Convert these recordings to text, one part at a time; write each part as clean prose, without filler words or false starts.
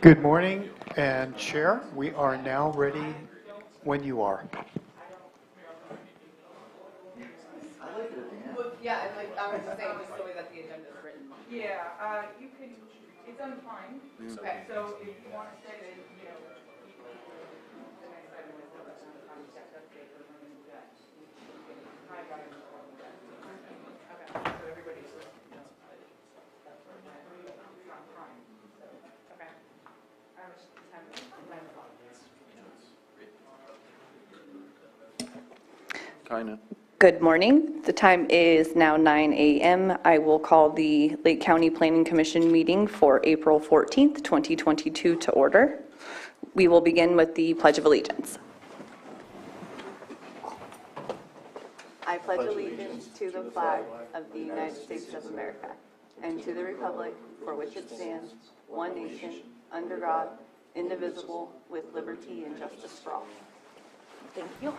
Good morning, and Chair, we are now ready when you are. Yeah, and like I was just saying, just the way that the agenda is written. Yeah, you can, it's untimed. Okay. So if you want to say that, you know, the next item is the concept update, we're going to do that. Time item is what we got. Okay, so everybody's listening. That's what it's on time. So, okay. How much time is it? 9 o'clock. Kinda. Good morning. The time is now 9 a.m. I will call the Lake County Planning Commission meeting for April 14th, 2022 to order. We will begin with the Pledge of Allegiance. I pledge allegiance to the flag of the United States of America and to the republic for which it stands, one nation, under God, indivisible, with liberty and justice for all. Thank you.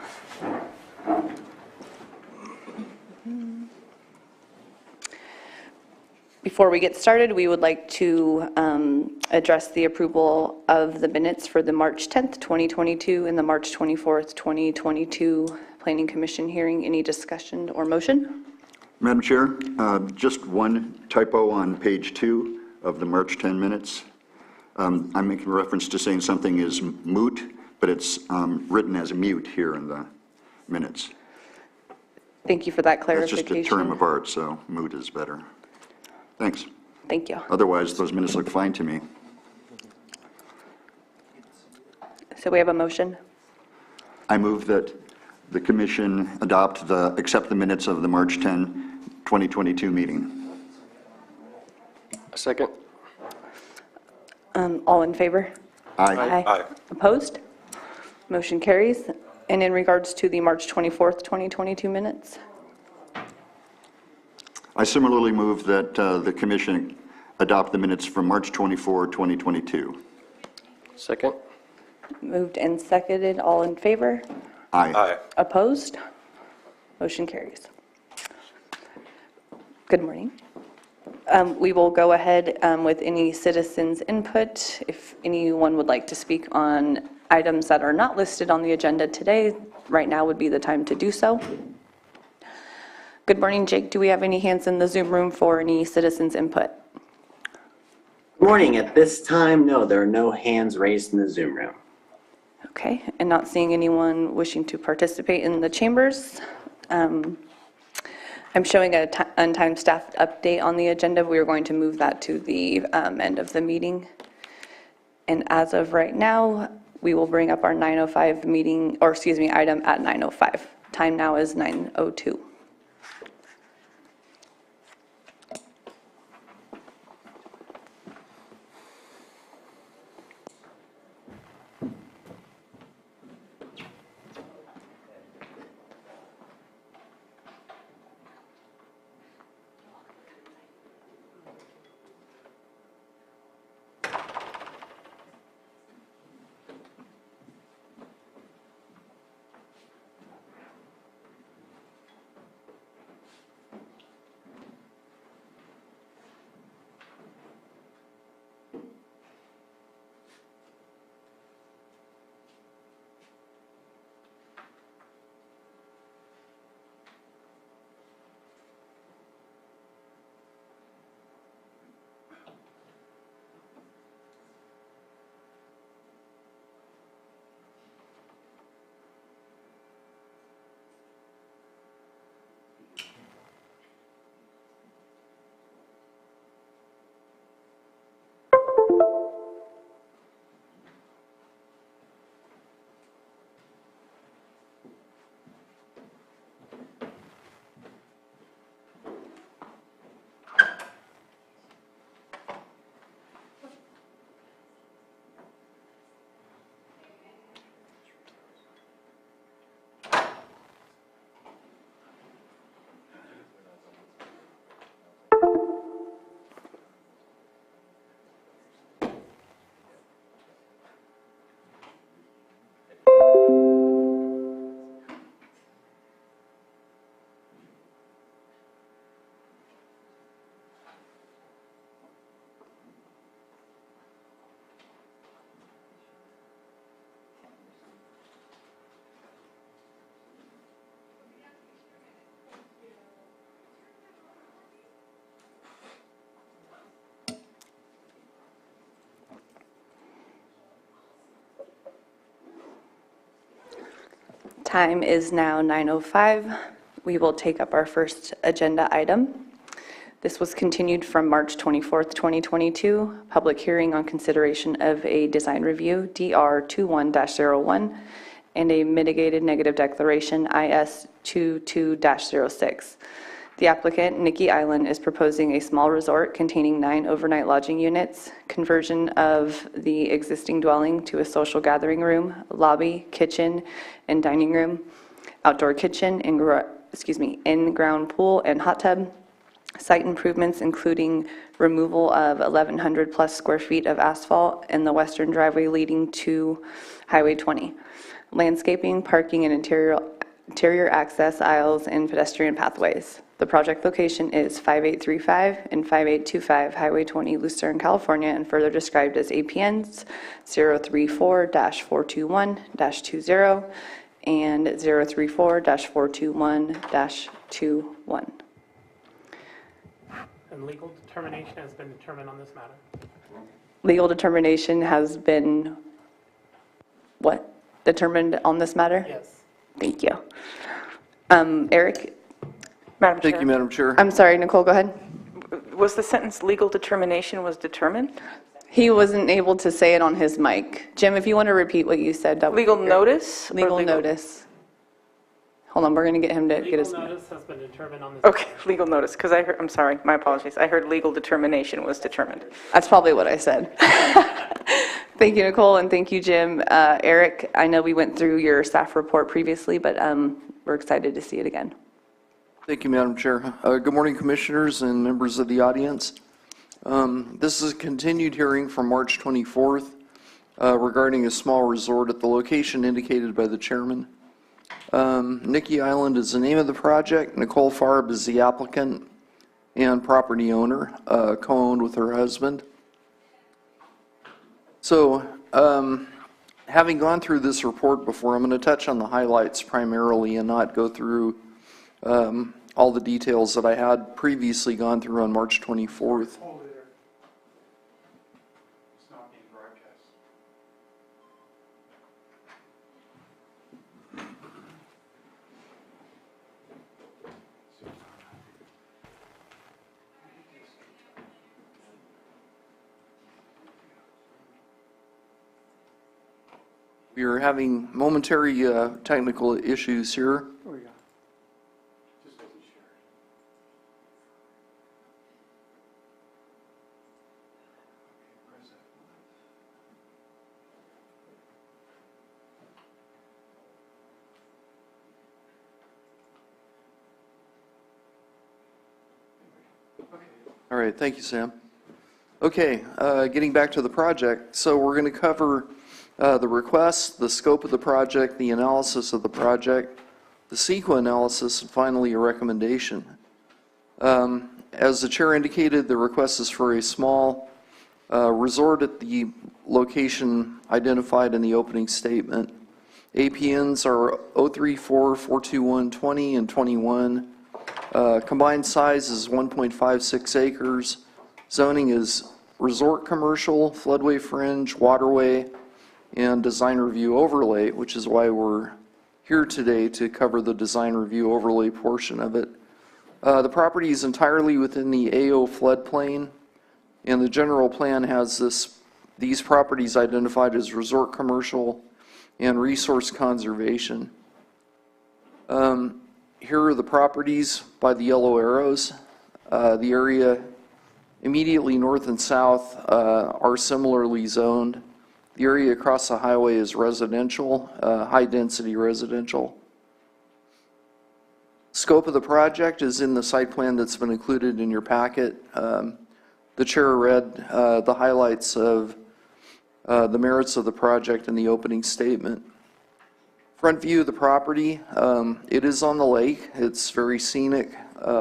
Before we get started, we would like to address the approval of the minutes for the March 10th, 2022 and the March 24th, 2022 Planning Commission hearing. Any discussion or motion? Madam Chair, just one typo on page 2 of the March 10 minutes. I'm making reference to saying something is moot, but it's written as mute here in the minutes. Thank you for that That's clarification. just a term of art, so moot is better. Thanks. Thank you. Otherwise, those minutes look fine to me. So we have a motion. I move that the commission accept the minutes of the March 10, 2022 meeting. A second. All in favor? Aye. Aye. Opposed? Motion carries. And in regards to the March 24th, 2022 minutes? I similarly move that the commission adopt the minutes from March 24, 2022. Second. Moved and seconded. All in favor? Aye. Aye. Opposed? Motion carries. Good morning. We will go ahead with any citizens' input. If anyone would like to speak on items that are not listed on the agenda today, right now would be the time to do so. Good morning, Jake. Do we have any hands in the Zoom room for any citizens' input? Good morning. At this time, no, there are no hands raised in the Zoom room. Okay, and not seeing anyone wishing to participate in the chambers. I'm showing an untimed staff update on the agenda. We are going to move that to the end of the meeting. And as of right now, we will bring up our 9:05 meeting, or excuse me, item at 9:05. Time now is 9:02. time is now 9:05. We will take up our first agenda item. This was continued from March 24th, 2022, public hearing on consideration of a design review, DR 21-01, and a mitigated negative declaration, IS 22-06. The applicant, Nikki Island, is proposing a small resort containing 9 overnight lodging units, conversion of the existing dwelling to a social gathering room, lobby, kitchen, and dining room, outdoor kitchen, in-ground pool and hot tub, site improvements including removal of 1,100 plus square feet of asphalt in the western driveway leading to Highway 20, landscaping, parking, and interior access aisles and pedestrian pathways. The project location is 5835 and 5825 Highway 20, Lucerne, California, and further described as APNs 034-421-20 and 034-421-21. And legal determination has been determined on this matter? Legal determination has been, what? Determined on this matter? Yes. Thank you. Eric? Madam Chair. Thank you, Madam Chair. I'm sorry, Nicole, go ahead. Was the sentence legal determination was determined? He wasn't able to say it on his mic. Jim, if you want to repeat what you said. that would be Legal great. notice? or Legal notice. Hold on, we're going to get him to get his. Legal notice has been determined on this. Okay, legal notice, because I heard, I'm sorry, my apologies. I heard legal determination was determined. That's probably what I said. Thank you, Nicole, and thank you, Jim. Eric, I know we went through your staff report previously, but we're excited to see it again. Thank you, Madam Chair. Good morning, Commissioners and members of the audience. This is a continued hearing from March 24th regarding a small resort at the location indicated by the Chairman. Nikki Island is the name of the project. Nicole Farb is the applicant and property owner, co-owned with her husband. So, having gone through this report before, I'm going to touch on the highlights primarily and not go through all the details that I had previously gone through on March 24th. Hold it there. It's not being broadcast. We are having momentary technical issues here. Oh, yeah. Just doesn't share. Okay, press that. All right, thank you, Sam. Okay, getting back to the project. So we're going to cover the request, the scope of the project, the analysis of the project, the CEQA analysis, and finally a recommendation. As the chair indicated, the request is for a small resort at the location identified in the opening statement. APNs are 034-421-20 and 21. Combined size is 1.56 acres. Zoning is resort commercial, floodway fringe, waterway, and design review overlay, which is why we're here today to cover the design review overlay portion of it. The property is entirely within the AO floodplain, and the general plan has these properties identified as resort commercial and resource conservation. Here are the properties by the yellow arrows. The area immediately north and south are similarly zoned. The area across the highway is residential, high-density residential. Scope of the project is in the site plan that's been included in your packet. The chair read the highlights of the merits of the project in the opening statement. Front view of the property, it is on the lake. It's very scenic,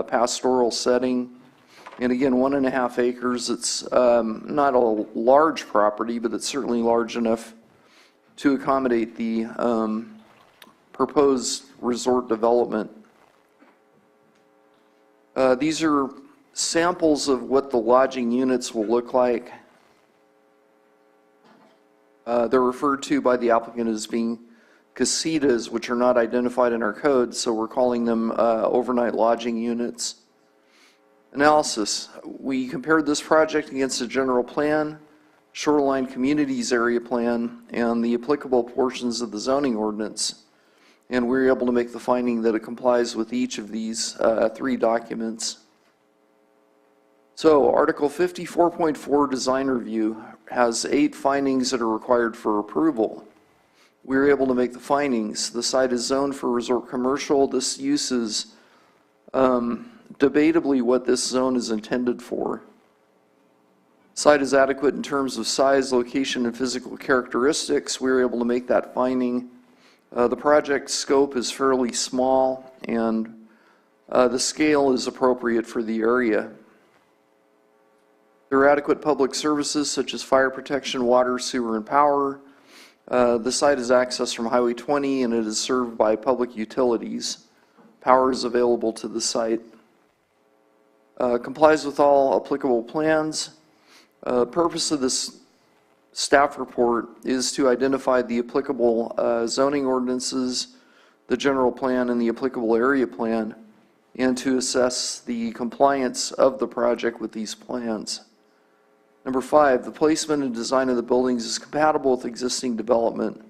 pastoral setting. And again, 1.5 acres. It's not a large property, but it's certainly large enough to accommodate the proposed resort development. These are samples of what the lodging units will look like. They're referred to by the applicant as being casitas, which are not identified in our code, so we're calling them overnight lodging units. Analysis. We compared this project against the general plan, Shoreline Communities Area Plan, and the applicable portions of the zoning ordinance. And we were able to make the finding that it complies with each of these 3 documents. So Article 54.4 Design Review has 8 findings that are required for approval. We were able to make the findings. The site is zoned for resort commercial. This use is debatably what this zone is intended for. Site is adequate in terms of size, location, and physical characteristics. We were able to make that finding. The project scope is fairly small, and the scale is appropriate for the area. There are adequate public services such as fire protection, water, sewer, and power. The site is accessed from Highway 20, and it is served by public utilities. Power is available to the site. Complies with all applicable plans. Purpose of this staff report is to identify the applicable zoning ordinances, the general plan, and the applicable area plan, and to assess the compliance of the project with these plans. Number 5, the placement and design of the buildings is compatible with existing development.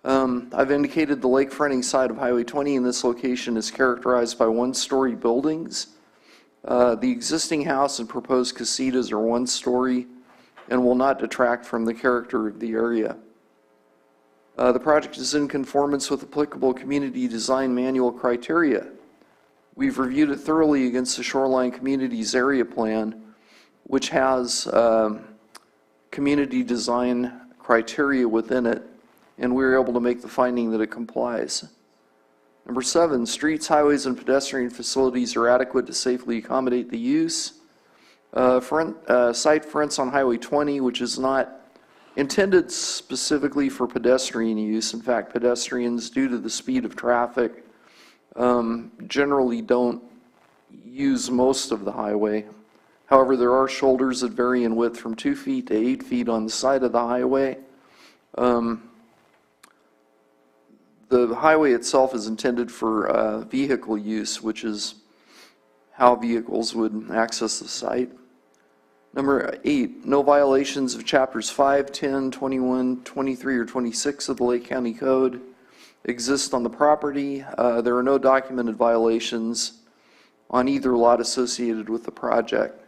I've indicated the lakefronting side of Highway 20 in this location is characterized by 1-story buildings. The existing house and proposed casitas are 1-story and will not detract from the character of the area. The project is in conformance with applicable community design manual criteria. We've reviewed it thoroughly against the Shoreline Communities Area Plan, which has community design criteria within it, and we were able to make the finding that it complies. Number 7, streets, highways, and pedestrian facilities are adequate to safely accommodate the use. Site fronts on Highway 20, which is not intended specifically for pedestrian use. In fact, pedestrians, due to the speed of traffic, generally don't use most of the highway. However, there are shoulders that vary in width from 2 feet to 8 feet on the side of the highway. The highway itself is intended for vehicle use, which is how vehicles would access the site. Number 8, no violations of chapters 5, 10, 21, 23, or 26 of the Lake County Code exist on the property. There are no documented violations on either lot associated with the project.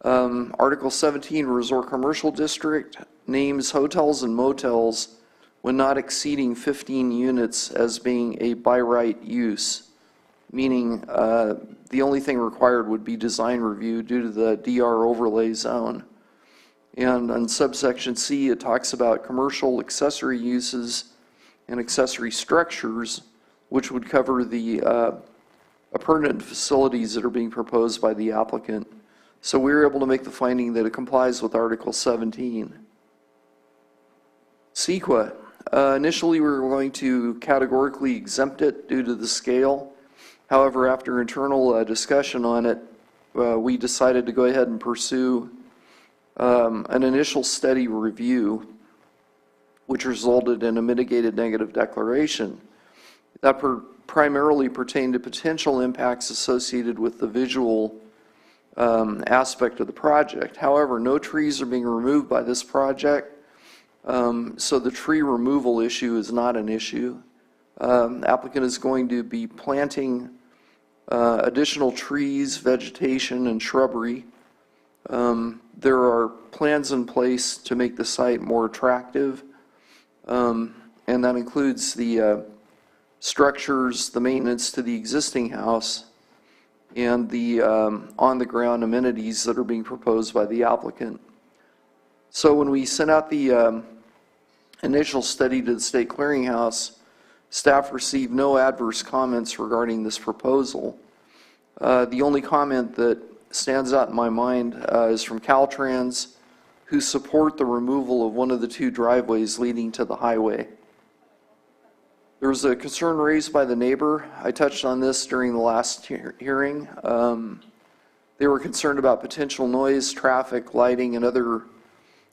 Article 17, Resort Commercial District, names hotels and motels when not exceeding 15 units as being a by right use, meaning the only thing required would be design review due to the DR overlay zone. And on subsection C, it talks about commercial accessory uses and accessory structures, which would cover the pertinent facilities that are being proposed by the applicant. So we were able to make the finding that it complies with Article 17. CEQA. Initially, we were going to categorically exempt it due to the scale. However, after internal discussion on it, we decided to go ahead and pursue an initial study review, which resulted in a mitigated negative declaration. That primarily pertained to potential impacts associated with the visual aspect of the project. However, no trees are being removed by this project, so the tree removal issue is not an issue. Applicant is going to be planting additional trees, vegetation, and shrubbery. There are plans in place to make the site more attractive, and that includes the structures, the maintenance to the existing house, and the on-the-ground amenities that are being proposed by the applicant. So when we sent out the initial study to the State Clearinghouse, staff received no adverse comments regarding this proposal. The only comment that stands out in my mind is from Caltrans, who support the removal of one of the 2 driveways leading to the highway. There was a concern raised by the neighbor. I touched on this during the last hearing. They were concerned about potential noise, traffic, lighting, and other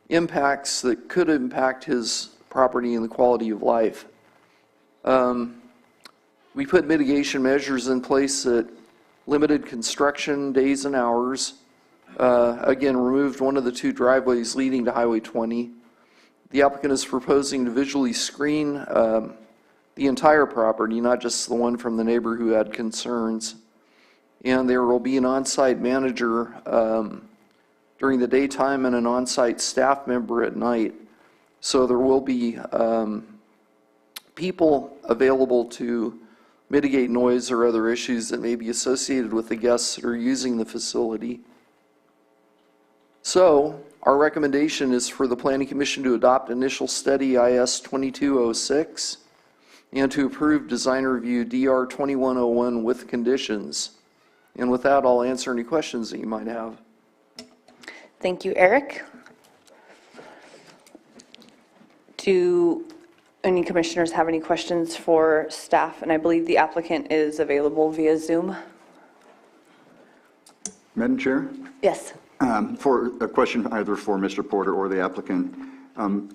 impacts that could impact his property and the quality of life. We put mitigation measures in place that limited construction days and hours. Again, removed one of the two driveways leading to Highway 20. The applicant is proposing to visually screen the entire property, not just the one from the neighbor who had concerns. And there will be an on-site manager during the daytime and an on-site staff member at night. So there will be people available to mitigate noise or other issues that may be associated with the guests that are using the facility. So our recommendation is for the Planning Commission to adopt initial study IS 2206 and to approve design review DR 2101 with conditions. And with that, I'll answer any questions that you might have. Thank you, Eric. Do any commissioners have any questions for staff? And I believe the applicant is available via Zoom. Madam Chair? Yes. For a question either for Mr. Porter or the applicant,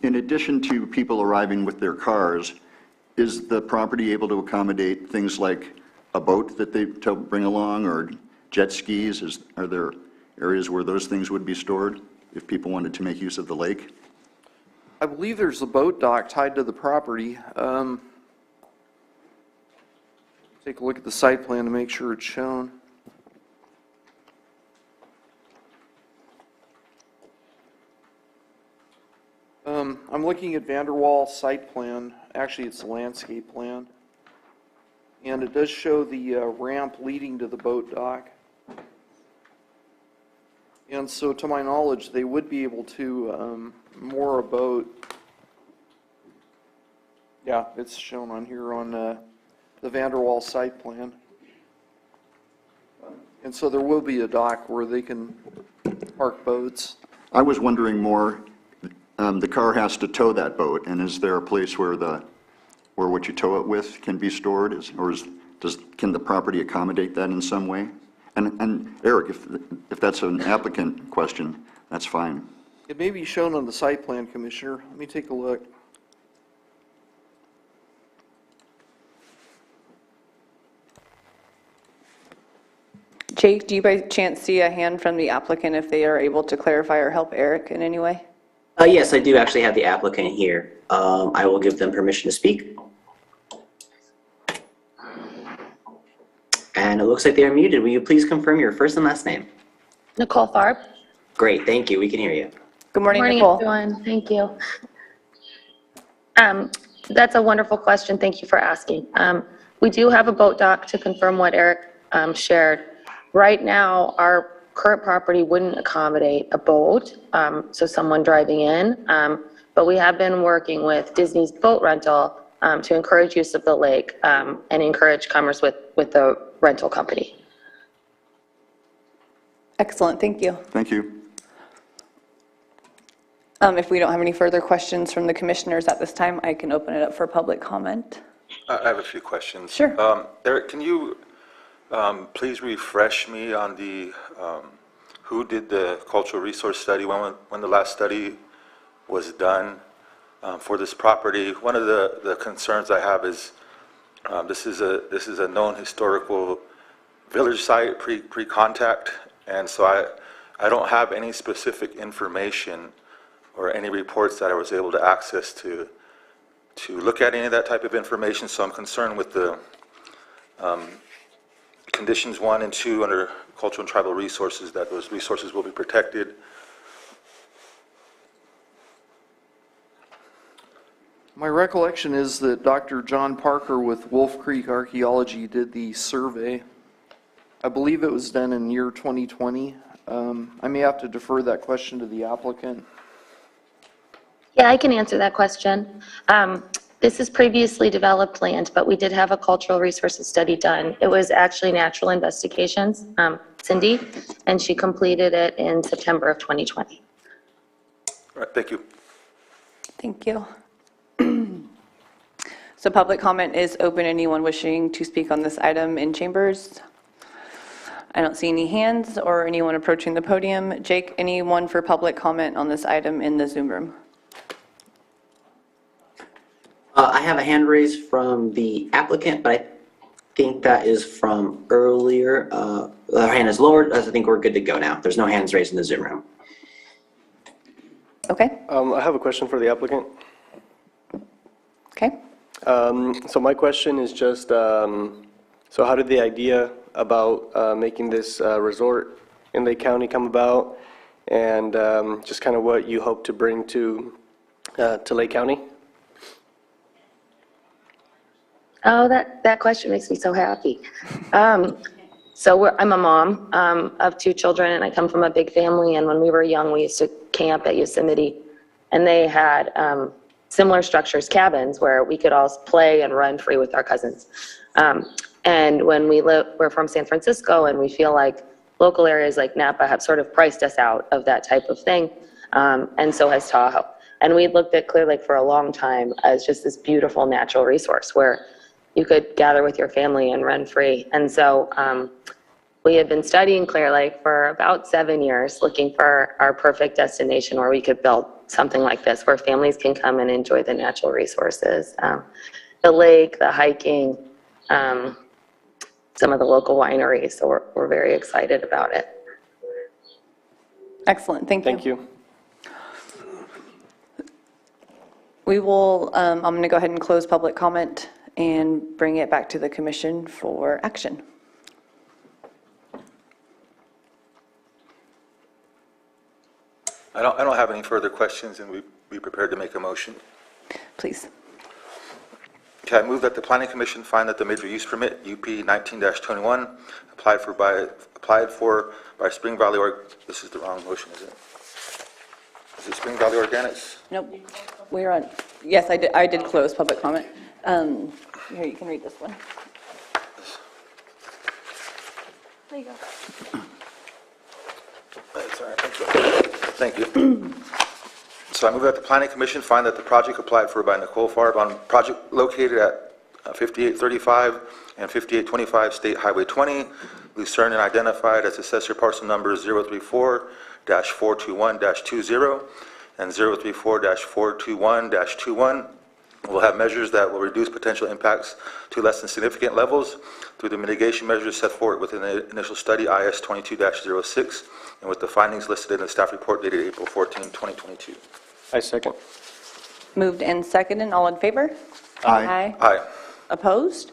in addition to people arriving with their cars, is the property able to accommodate things like a boat that they bring along or jet skis? Are there areas where those things would be stored if people wanted to make use of the lake? I believe there's a boat dock tied to the property. Take a look at the site plan to make sure it's shown. I'm looking at Vanderwall site plan. Actually, it's a landscape plan. And it does show the ramp leading to the boat dock. And so to my knowledge, they would be able to moor a boat. Yeah, it's shown on here on the Vanderwall site plan. And so there will be a dock where they can park boats. I was wondering more, the car has to tow that boat, and is there a place where what you tow it with can be stored? Can the property accommodate that in some way? And Eric, if that's an applicant question, that's fine. It may be shown on the site plan, Commissioner. Let me take a look. Jake, do you by chance see a hand from the applicant if they are able to clarify or help Eric in any way? Yes, I do actually have the applicant here. I will give them permission to speak. And it looks like they are muted. Will you please confirm your first and last name? Nicole Tharp. Great, thank you. We can hear you. Good morning, Morning, Nicole. everyone. Thank you. That's a wonderful question. Thank you for asking. We do have a boat dock to confirm what Eric shared. Right now, our current property wouldn't accommodate a boat, so someone driving in. But we have been working with Disney's boat rental to encourage use of the lake and encourage commerce with the rental company. Excellent, thank you. Thank you. If we don't have any further questions from the commissioners at this time, I can open it up for public comment. I have a few questions. Sure. Eric, can you please refresh me on the who did the cultural resource study, when the last study was done for this property? One of the concerns I have is this is a known historical village site pre-contact, and so I don't have any specific information or any reports that I was able to access to look at any of that type of information. So I'm concerned with the conditions 1 and 2 under cultural and tribal resources, that those resources will be protected. My recollection is that Dr. John Parker with Wolf Creek Archaeology did the survey. I believe it was done in year 2020. I may have to defer that question to the applicant. Yeah, I can answer that question. This is previously developed land, but we did have a cultural resources study done. It was actually Natural Investigations, Cindy, and she completed it in September of 2020. All right, thank you. Thank you. So public comment is open. Anyone wishing to speak on this item in chambers? I don't see any hands or anyone approaching the podium. Jake, anyone for public comment on this item in the Zoom room? I have a hand raised from the applicant, but I think that is from earlier. Our hand is lowered. I think we're good to go now. There's no hands raised in the Zoom room. Okay, I have a question for the applicant. okay. So my question is just, so how did the idea about making this resort in Lake County come about? And just kind of what you hope to bring to Lake County? Oh, that question makes me so happy. I'm a mom of 2 children, and I come from a big family, and when we were young, we used to camp at Yosemite, and they had similar structures, cabins, where we could all play and run free with our cousins. And when we're from San Francisco, and we feel like local areas like Napa have sort of priced us out of that type of thing, and so has Tahoe. And we looked at Clear Lake for a long time as just this beautiful natural resource where you could gather with your family and run free. And so we had been studying Clear Lake for about 7 years, looking for our perfect destination where we could build something like this, where families can come and enjoy the natural resources, the lake, the hiking, some of the local wineries. So we're very excited about it. Excellent, thank you. Thank you. We will, I'm going to go ahead and close public comment and bring it back to the commission for action. I don't have any further questions, and we'd be prepared to make a motion. Please. Okay, I move that the Planning Commission find that the major use permit, UP 19-21, applied for by Spring Valley, this is the wrong motion, is it? Is it Spring Valley Organics? Nope, we're on, yes, I did close public comment. Here, you can read this one. There you go. That's all right, thank you. So I move that the Planning Commission find that the project applied for by Nicole Farb on project located at 5835 and 5825 State Highway 20, Lucerne, and identified as assessor parcel number 034-421-20 and 034-421-21 will have measures that will reduce potential impacts to less than significant levels through the mitigation measures set forth within the initial study IS 22-06 and with the findings listed in the staff report dated April 14, 2022. I second. Moved and seconded, all in favor? Aye. Aye. Opposed?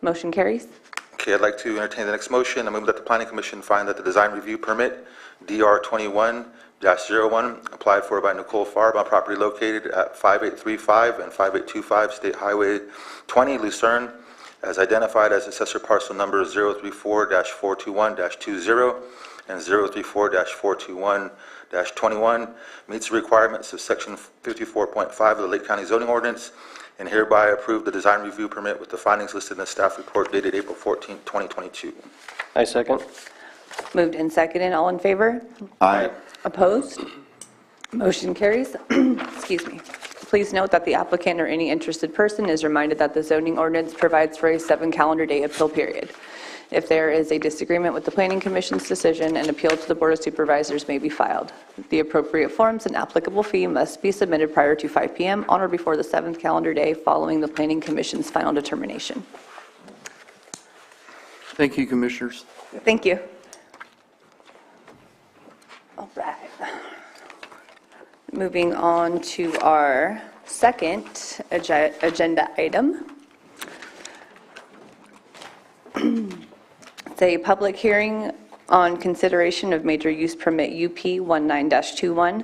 Motion carries. Okay, I'd like to entertain the next motion. I move that the Planning Commission find that the design review permit DR 21-01 applied for by Nicole Farb on property located at 5835 and 5825 State Highway 20, Lucerne, as identified as assessor parcel number 034-421-20 and 034-421-21 meets the requirements of section 54.5 of the Lake County zoning ordinance and hereby approve the design review permit with the findings listed in the staff report dated April 14, 2022. I second. Moved and seconded, all in favor? Aye. Opposed? Motion carries. Excuse me. Please note that the applicant or any interested person is reminded that the zoning ordinance provides for a 7-calendar-day appeal period. If there is a disagreement with the Planning Commission's decision, an appeal to the Board of Supervisors may be filed. The appropriate forms and applicable fee must be submitted prior to 5 p.m. on or before the 7th calendar day following the Planning Commission's final determination. Thank you, Commissioners. Thank you. All right. Moving on to our second agenda item. It's a public hearing on consideration of major use permit UP 19-21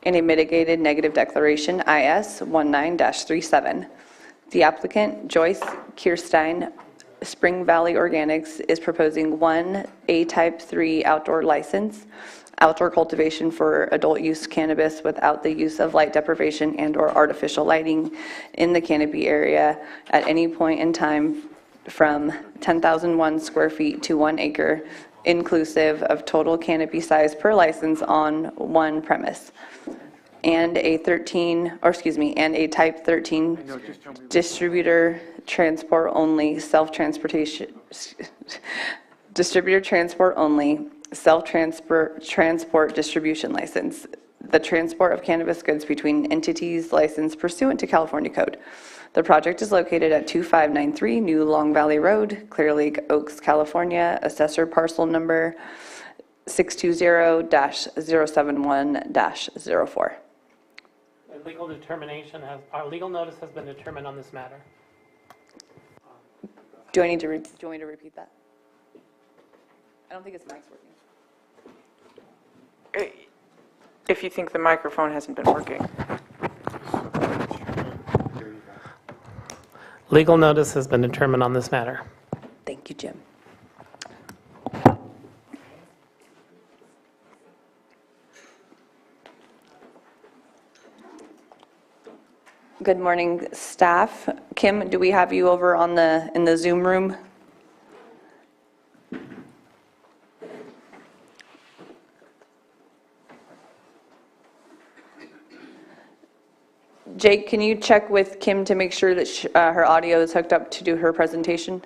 and a mitigated negative declaration IS 19-37. The applicant, Joyce Kierstein, Spring Valley Organics, is proposing one A-type 3 outdoor license, outdoor cultivation for adult use cannabis without the use of light deprivation and/or artificial lighting in the canopy area at any point in time from 10,001 square feet to 1 acre, inclusive of total canopy size per license on one premise, and a type 13 distributor transport only, self-transportation, distributor transport only, self-transport distribution license. the transport of cannabis goods between entities licensed pursuant to California code. The project is located at 2593 New Long Valley Road, Clear Lake Oaks, California, assessor parcel number 620-071-04. Our legal notice has been determined on this matter. Do you want me to repeat that? I don't think his mic's working. If you think the microphone hasn't been working. Legal notice has been determined on this matter. Thank you, Jim. Good morning, staff. Kim, do we have you over in the Zoom room? Jake, can you check with Kim to make sure that her audio is hooked up to do her presentation?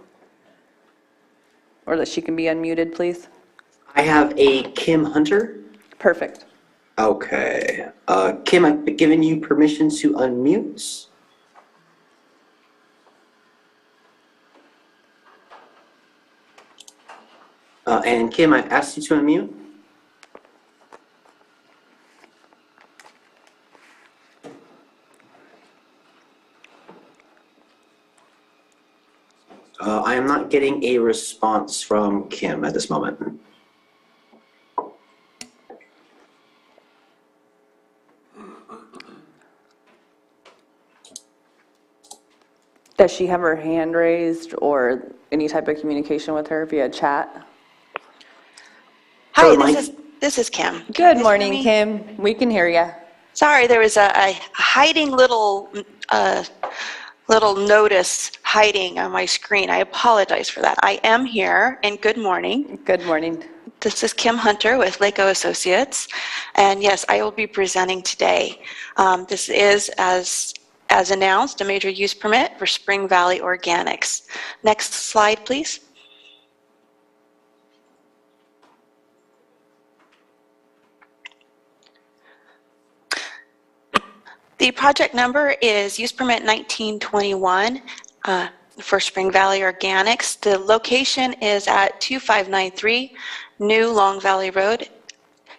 Or that she can be unmuted, please? I have a Kim Hunter. Perfect. Okay. Kim, I've given you permission to unmute. And Kim, I asked you to unmute. I am not getting a response from Kim at this moment. Does she have her hand raised or any type of communication with her via chat? Hi, this is Kim. Good morning, Kim. We can hear you. Sorry, there was a hiding little notice hiding on my screen. I apologize for that. I am here, and good morning. Good morning. This is Kim Hunter with Lako Associates, and yes, I will be presenting today. This is, as announced, a major use permit for Spring Valley Organics. Next slide, please. The project number is use permit 1921 for Spring Valley Organics. The location is at 2593 New Long Valley Road,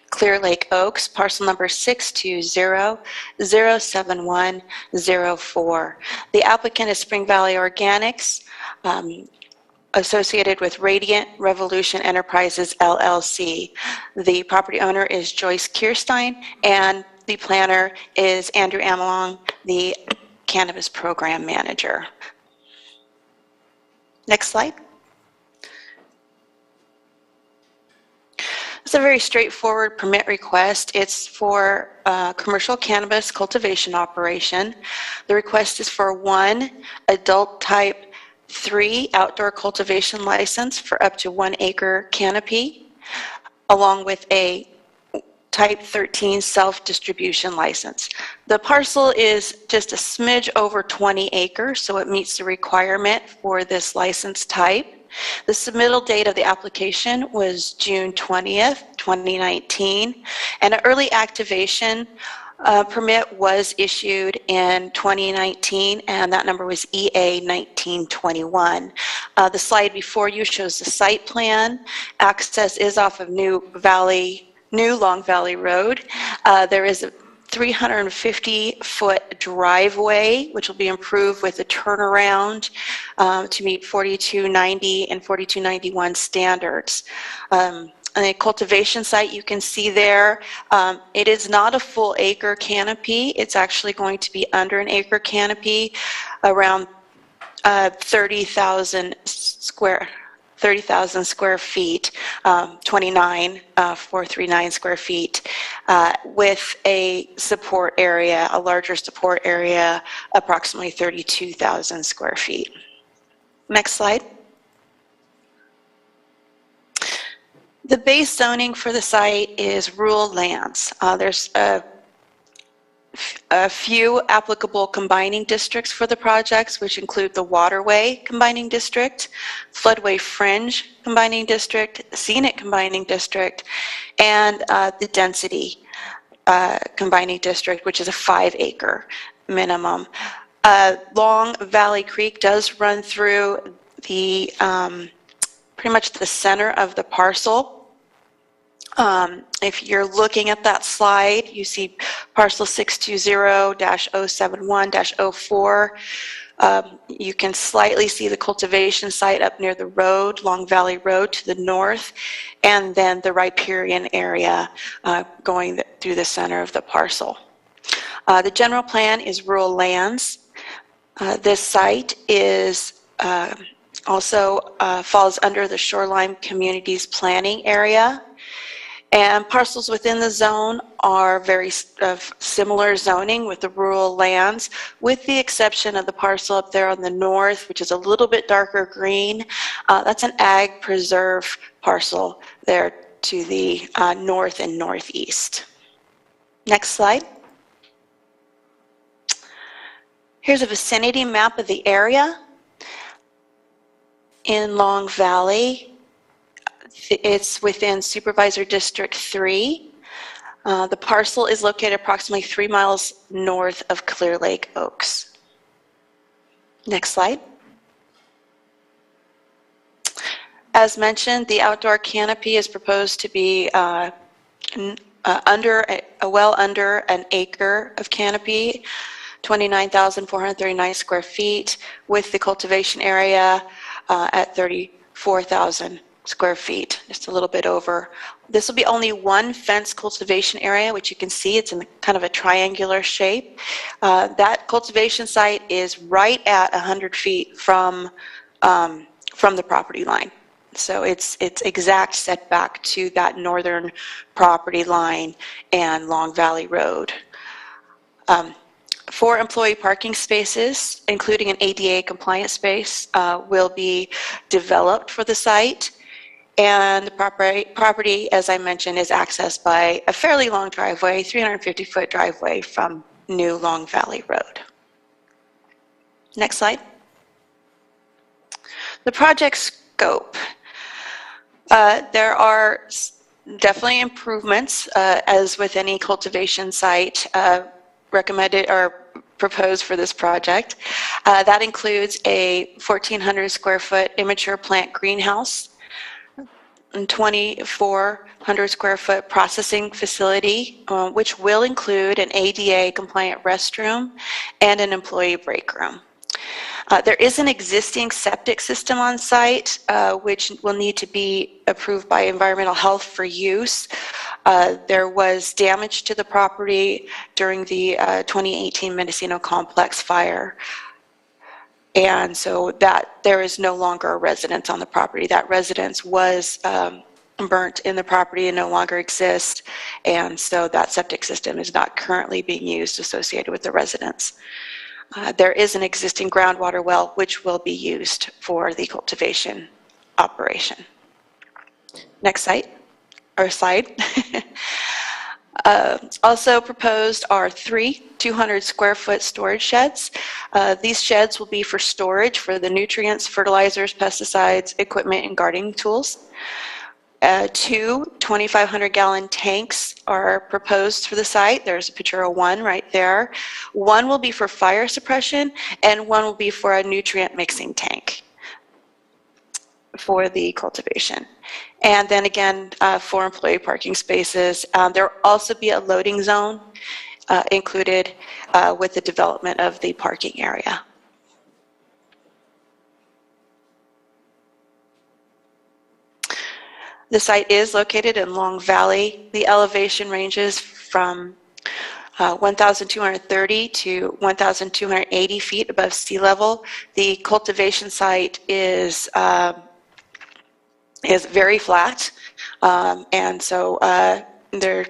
Clear Lake Oaks, parcel number 620-071-04. The applicant is Spring Valley Organics, associated with Radiant Revolution Enterprises, LLC. The property owner is Joyce Kierstein, and the planner is Andrew Amelong, the Cannabis Program Manager. Next slide. It's a very straightforward permit request. It's for commercial cannabis cultivation operation. The request is for one adult type 3 outdoor cultivation license for up to 1 acre canopy, along with a Type 13 self-distribution license. The parcel is just a smidge over 20 acres, so it meets the requirement for this license type. The submittal date of the application was June 20th, 2019, and an early activation permit was issued in 2019, and that number was EA 1921. The slide before you shows the site plan. Access is off of New Long Valley Road. There is a 350-foot driveway, which will be improved with a turnaround to meet 4290 and 4291 standards. A cultivation site you can see there, it is not a full acre canopy. It's actually going to be under an acre canopy, around 30,000 square feet, 29,439 square feet, with a support area, a larger support area, approximately 32,000 square feet. Next slide. The base zoning for the site is rural lands. There's a few applicable combining districts for the projects, which include the Waterway Combining District, Floodway Fringe Combining District, Scenic Combining District, and the Density combining district, which is a 5-acre minimum. Long Valley Creek does run through the pretty much the center of the parcel. If you're looking at that slide, you see parcel 620-071-04. You can slightly see the cultivation site up near the road, Long Valley Road to the north, and then the riparian area going through the center of the parcel. The general plan is rural lands. This site is also falls under the Shoreline Communities Planning Area. And parcels within the zone are very similar zoning with the rural lands, with the exception of the parcel up there on the north, which is a little bit darker green. That's an ag preserve parcel there to the north and northeast. Next slide. Here's a vicinity map of the area in Long Valley. It's within Supervisor District 3. The parcel is located approximately 3 miles north of Clear Lake Oaks. Next slide. As mentioned, the outdoor canopy is proposed to be well under an acre of canopy, 29,439 square feet, with the cultivation area at 34,000 square feet, just a little bit over. This will be only one fenced cultivation area, which you can see it's in kind of a triangular shape. That cultivation site is right at 100 feet from the property line. So it's exact setback to that northern property line and Long Valley Road. 4 employee parking spaces, including an ADA compliant space, will be developed for the site. And the property, as I mentioned, is accessed by a fairly long driveway, 350-foot driveway from New Long Valley Road. Next slide. The project scope. There are definitely improvements, as with any cultivation site, recommended or proposed for this project. That includes a 1,400 square foot immature plant greenhouse, and 2,400 square foot processing facility, which will include an ADA compliant restroom and an employee break room. There is an existing septic system on site, which will need to be approved by environmental health for use. There was damage to the property during the 2018 Mendocino Complex fire. And so that there is no longer a residence on the property. That residence was burnt in the property and no longer exists. And so that septic system is not currently being used associated with the residence. There is an existing groundwater well which will be used for the cultivation operation. Next slide. Also proposed are 3 200 square foot storage sheds. These sheds will be for storage for the nutrients, fertilizers, pesticides, equipment, and gardening tools. 2 2,500 gallon tanks are proposed for the site. There's a picture of one right there. One will be for fire suppression and one will be for a nutrient mixing tank for the cultivation. And then again, 4 employee parking spaces. There will also be a loading zone included with the development of the parking area. The site is located in Long Valley. The elevation ranges from 1,230 to 1,280 feet above sea level. The cultivation site is very flat, and so there,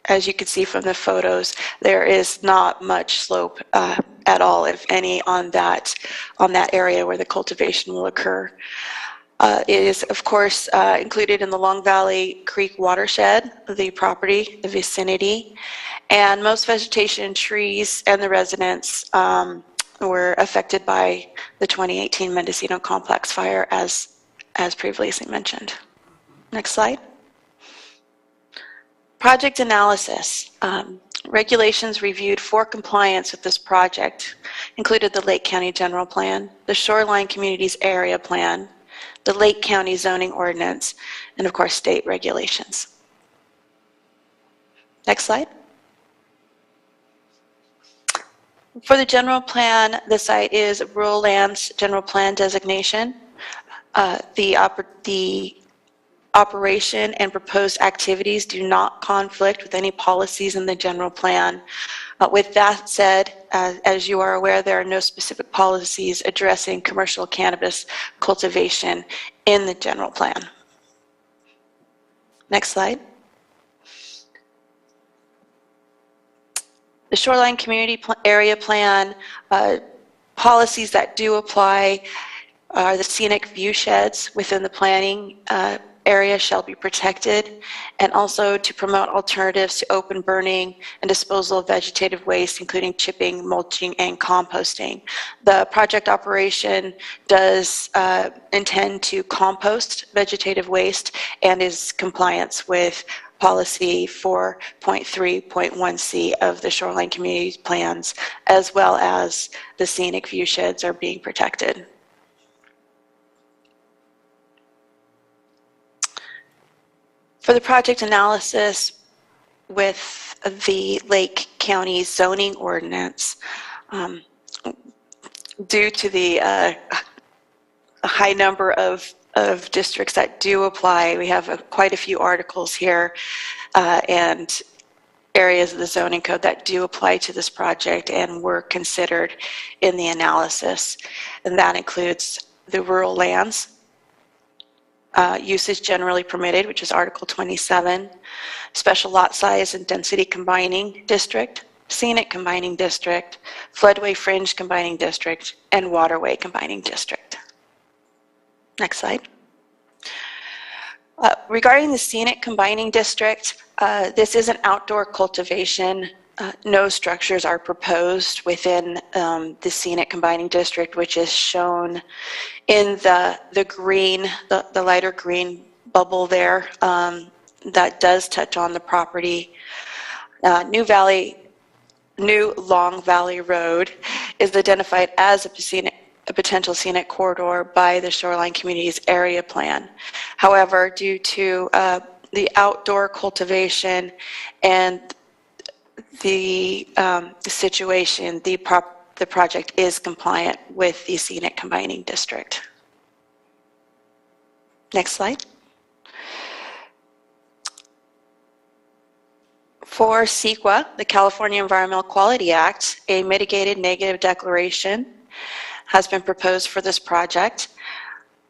as you can see from the photos, there is not much slope at all, if any, on that area where the cultivation will occur. It is, of course, included in the Long Valley Creek watershed, the property, the vicinity, and most vegetation, trees, and the residents were affected by the 2018 Mendocino Complex fire, as previously mentioned. Next slide. Project analysis. Regulations reviewed for compliance with this project included the Lake County General Plan, the Shoreline Communities Area Plan, the Lake County Zoning Ordinance, and of course, state regulations. Next slide. For the general plan, the site is rural lands general plan designation. The operation and proposed activities do not conflict with any policies in the general plan. With that said, as you are aware, there are no specific policies addressing commercial cannabis cultivation in the general plan. Next slide. The Shoreline Community Area Plan, policies that do apply are the scenic view sheds within the planning area shall be protected, and also to promote alternatives to open burning and disposal of vegetative waste, including chipping, mulching, and composting. The project operation does intend to compost vegetative waste and is compliance with policy 4.3.1C of the Shoreline Community Plans, as well as the scenic view sheds are being protected. For the project analysis with the Lake County Zoning Ordinance, due to the high number of districts that do apply, we have quite a few articles here and areas of the zoning code that do apply to this project and were considered in the analysis. And that includes the rural lands, uses generally permitted, which is Article 27, special lot size and density combining district, scenic combining district, floodway fringe combining district, and waterway combining district. Next slide. Regarding the scenic combining district, this is an outdoor cultivation. No structures are proposed within the scenic combining district, which is shown in the green, the lighter green bubble there that does touch on the property. New Long Valley Road is identified as a potential scenic corridor by the Shoreline Communities Area Plan. However, due to the outdoor cultivation and the situation, the project is compliant with the scenic combining district. Next slide. For CEQA, the California Environmental Quality Act, a mitigated negative declaration has been proposed for this project.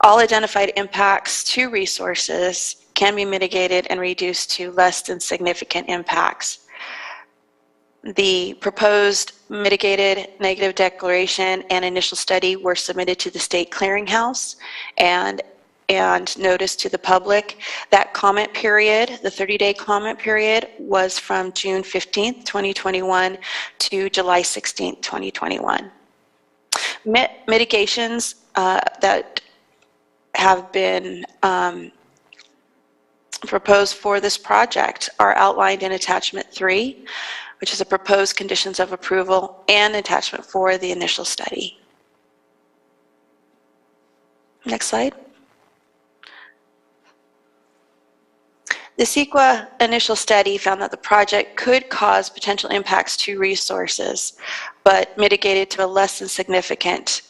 All identified impacts to resources can be mitigated and reduced to less than significant impacts. The proposed mitigated negative declaration and initial study were submitted to the state clearinghouse and notice to the public. That comment period, the 30-day comment period, was from June 15th, 2021 to July 16th, 2021. Mitigations that have been proposed for this project are outlined in Attachment 3, which is a proposed conditions of approval, and Attachment 4, the initial study. Next slide. The CEQA initial study found that the project could cause potential impacts to resources, but mitigated to a less than significant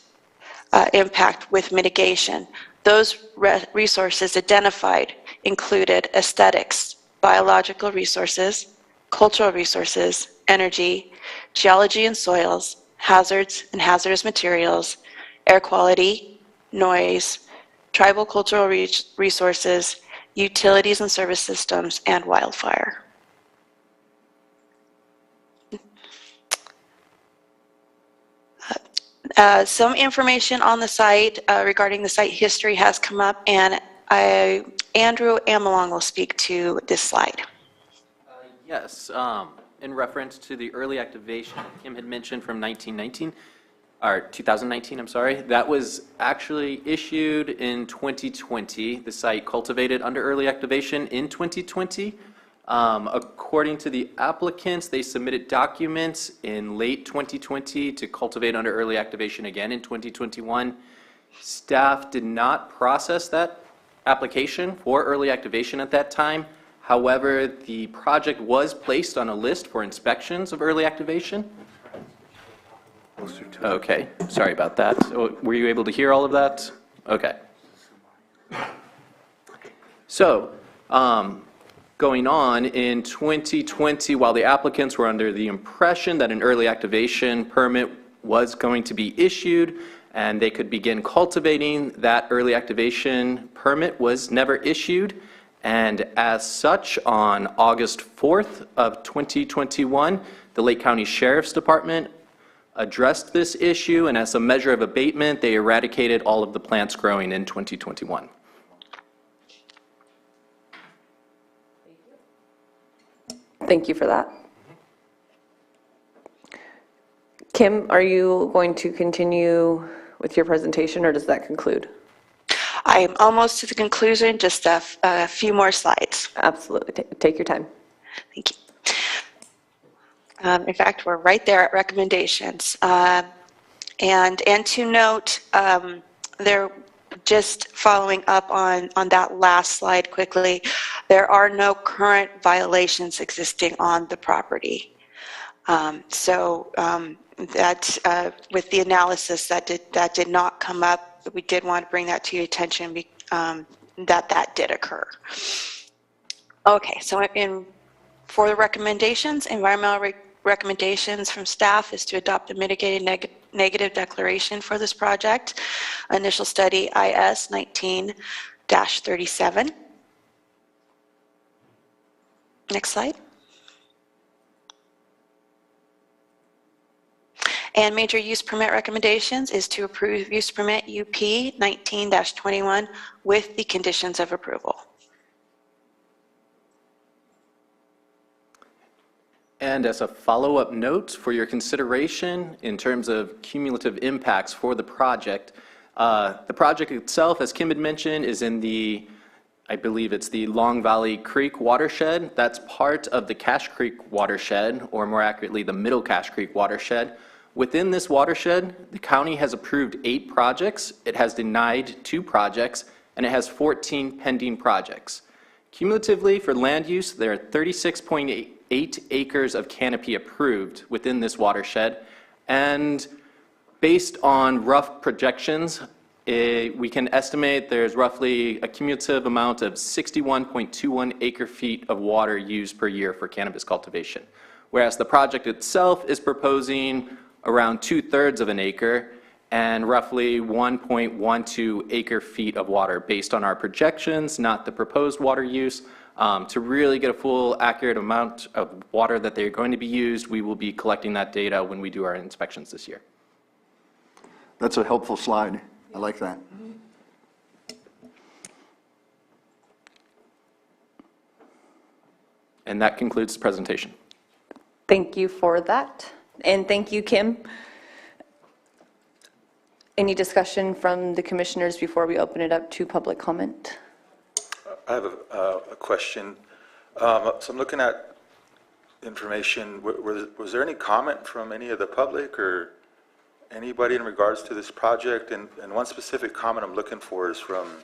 impact with mitigation. Those resources identified included aesthetics, biological resources, cultural resources, energy, geology and soils, hazards and hazardous materials, air quality, noise, tribal cultural resources, utilities and service systems, and wildfire. Some information on the site regarding the site history has come up, and Andrew Amelong will speak to this slide. Yes, in reference to the early activation Kim had mentioned from 2019, I'm sorry, that was actually issued in 2020. The site cultivated under early activation in 2020. According to the applicants, they submitted documents in late 2020 to cultivate under early activation again in 2021. Staff did not process that application for early activation at that time. However, the project was placed on a list for inspections of early activation. Okay, sorry about that. Were you able to hear all of that? Okay. So, going on, in 2020, while the applicants were under the impression that an early activation permit was going to be issued and they could begin cultivating, that early activation permit was never issued. And as such, on August 4th of 2021, the Lake County Sheriff's Department addressed this issue, and as a measure of abatement, they eradicated all of the plants growing in 2021. Thank you for that. Kim, are you going to continue with your presentation, or does that conclude? I am almost to the conclusion, just a few more slides. Absolutely. Take your time. Thank you. In fact, we're right there at recommendations. And to note, there, just following up on that last slide quickly, there are no current violations existing on the property. That with the analysis that did not come up, we did want to bring that to your attention, that did occur. Okay, so for the recommendations, environmental recommendations from staff is to adopt a mitigated negative declaration for this project. Initial study IS 19-37. Next slide. And major use permit recommendations is to approve use permit UP 19-21 with the conditions of approval. And as a follow-up note for your consideration in terms of cumulative impacts for the project itself, as Kim had mentioned, is in the, I believe it's the Long Valley Creek watershed. That's part of the Cache Creek watershed, or more accurately, the Middle Cache Creek watershed. Within this watershed, the county has approved 8 projects, it has denied 2 projects, and it has 14 pending projects. Cumulatively, for land use, there are 36.8 acres of canopy approved within this watershed, and based on rough projections, we can estimate there's roughly a cumulative amount of 61.21 acre feet of water used per year for cannabis cultivation, whereas the project itself is proposing around 2/3 of an acre and roughly 1.12 acre feet of water based on our projections, not the proposed water use. To really get a full accurate amount of water that they're going to be used, we will be collecting that data when we do our inspections this year. That's a helpful slide. I like that. And that concludes the presentation. Thank you for that. And thank you, Kim. Any discussion from the commissioners before we open it up to public comment? I have a question. So I'm looking at information. Was there any comment from any of the public or anybody in regards to this project? And one specific comment I'm looking for is from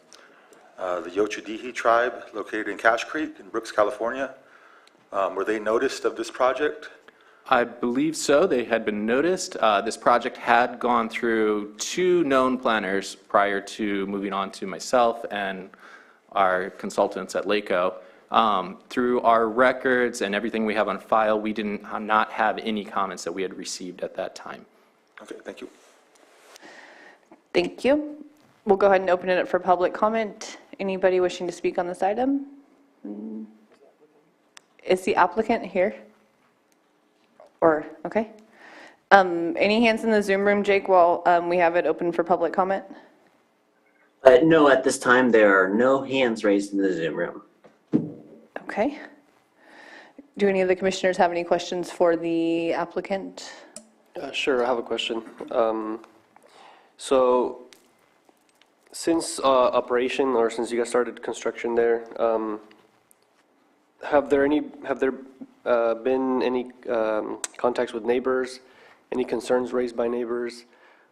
the Yochadihi tribe located in Cache Creek in Brooks, California. Were they noticed of this project? I believe so. They had been noticed. This project had gone through 2 known planners prior to moving on to myself and our consultants at LACO. Through our records and everything we have on file, we did not have any comments that we had received at that time. Okay, thank you. Thank you. We'll go ahead and open it up for public comment. Anybody wishing to speak on this item? Is the applicant here? Or, okay. Any hands in the Zoom room, Jake, while we have it open for public comment? No, at this time, there are no hands raised in the Zoom room. Okay. Do any of the commissioners have any questions for the applicant? Sure, I have a question. So since operation, or since you guys started construction there, have there been any contacts with neighbors, any concerns raised by neighbors,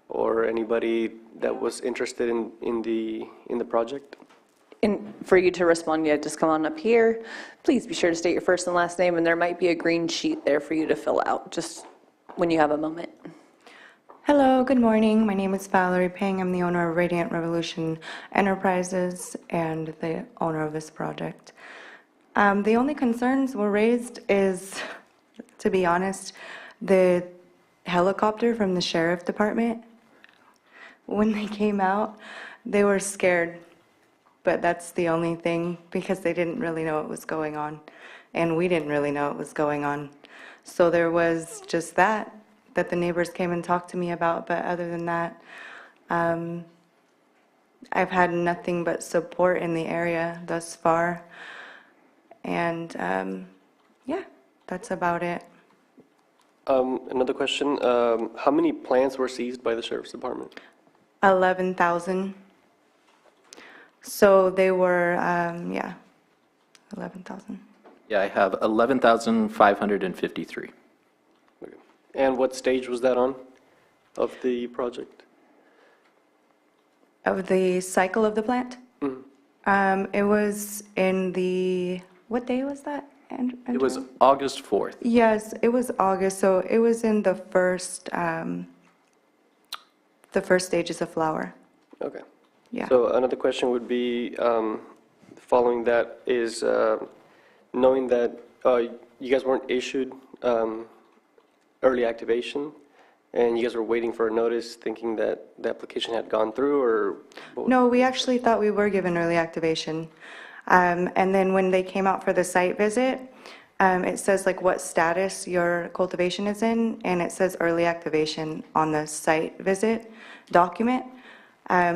or anybody that was interested in the project? And for you to respond, yeah, just come on up here. Please be sure to state your first and last name, and there might be a green sheet there for you to fill out, just when you have a moment. Hello, good morning. My name is Valerie Pang. I'm the owner of Radiant Revolution Enterprises and the owner of this project. The only concerns were raised is, to be honest, the helicopter from the sheriff department. When they came out, they were scared, but that's the only thing, because they didn't really know what was going on, and we didn't really know what was going on. So there was just that the neighbors came and talked to me about, but other than that, I've had nothing but support in the area thus far. And yeah, that's about it. Another question, how many plants were seized by the sheriff's department? 11,000. So they were, yeah, 11,000. Yeah, I have 11,553. Okay. And what stage was that on of the project? Of the cycle of the plant? Mm-hmm. It was in the, what day was that? It was August 4th. Yes, it was August, so it was in the first stages of flower. Okay. Yeah. So another question would be, following that is, knowing that you guys weren't issued early activation, and you guys were waiting for a notice thinking that the application had gone through, or? No, we actually thought we were given early activation. And then when they came out for the site visit, it says like what status your cultivation is in, and it says early activation on the site visit document.